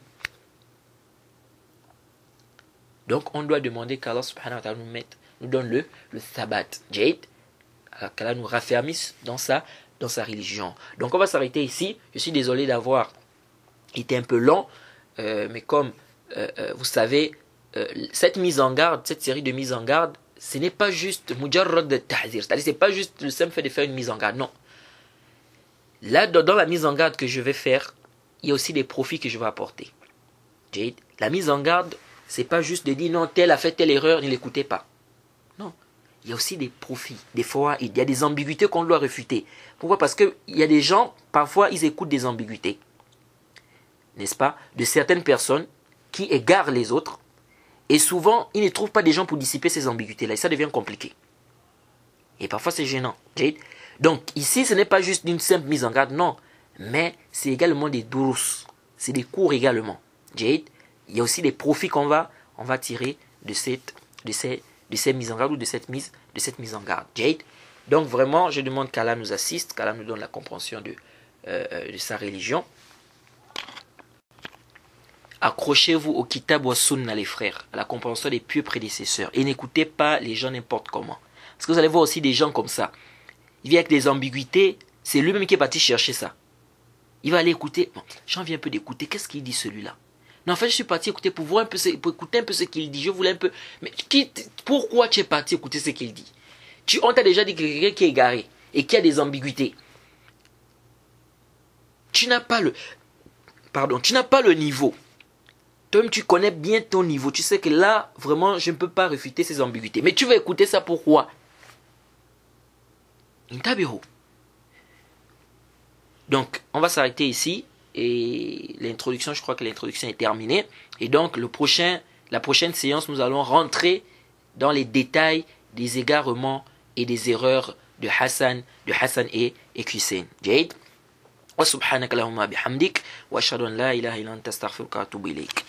Donc on doit demander qu'Allah subhanahu wa ta'ala nous donne le sabbat, qu'Allah nous raffermisse dans sa religion. Donc on va s'arrêter ici. Je suis désolé d'avoir été un peu long, mais comme vous savez, cette mise en garde, cette série de mises en garde, ce n'est pas juste mujarrad de tahzir, c'est-à-dire c'est pas juste le simple fait de faire une mise en garde, non. Là, dans la mise en garde que je vais faire, il y a aussi des profits que je vais apporter. La mise en garde, c'est pas juste de dire non, tel a fait telle erreur, ne l'écoutez pas. Non, il y a aussi des profits, des fois, il y a des ambiguïtés qu'on doit réfuter. Pourquoi? Parce qu'il y a des gens, parfois, ils écoutent des ambiguïtés, n'est-ce pas, de certaines personnes qui égarent les autres. Et souvent, ils ne trouvent pas des gens pour dissiper ces ambiguïtés-là. Et ça devient compliqué. Et parfois, c'est gênant. Donc, ici, ce n'est pas juste une simple mise en garde, non. Mais c'est également des durus. C'est des cours également. Il y a aussi des profits qu'on va tirer de ces mises en garde ou de cette mise en garde. Donc, vraiment, je demande qu'Allah nous assiste, qu'Allah nous donne la compréhension de sa religion. Accrochez-vous au kitab wa sunna, les frères, à la compréhension des pieux prédécesseurs. Et n'écoutez pas les gens n'importe comment. Parce que vous allez voir aussi des gens comme ça. Il vient avec des ambiguïtés. C'est lui-même qui est parti chercher ça. Il va aller écouter. Bon, j'en viens un peu d'écouter. Qu'est-ce qu'il dit celui-là? Non, en fait, je suis parti écouter pour voir un peu, pour écouter un peu ce qu'il dit. Je voulais un peu. Mais pourquoi tu es parti écouter ce qu'il dit? On t'a déjà dit que quelqu'un qui est égaré et qui a des ambiguïtés. Tu n'as pas le niveau. Toi-même, tu connais bien ton niveau. Tu sais que là, vraiment, je ne peux pas réfuter ces ambiguïtés. Mais tu vas écouter ça pourquoi? Donc, on va s'arrêter ici. Et l'introduction, je crois que l'introduction est terminée. Et donc, la prochaine séance, nous allons rentrer dans les détails des égarements et des erreurs de Hassan et Hussein. Jade. Wa subhanaka Allahumma bihamdik. Wa ashhadu an la ilaha illa anta astaghfiruka wa atubu ilayk.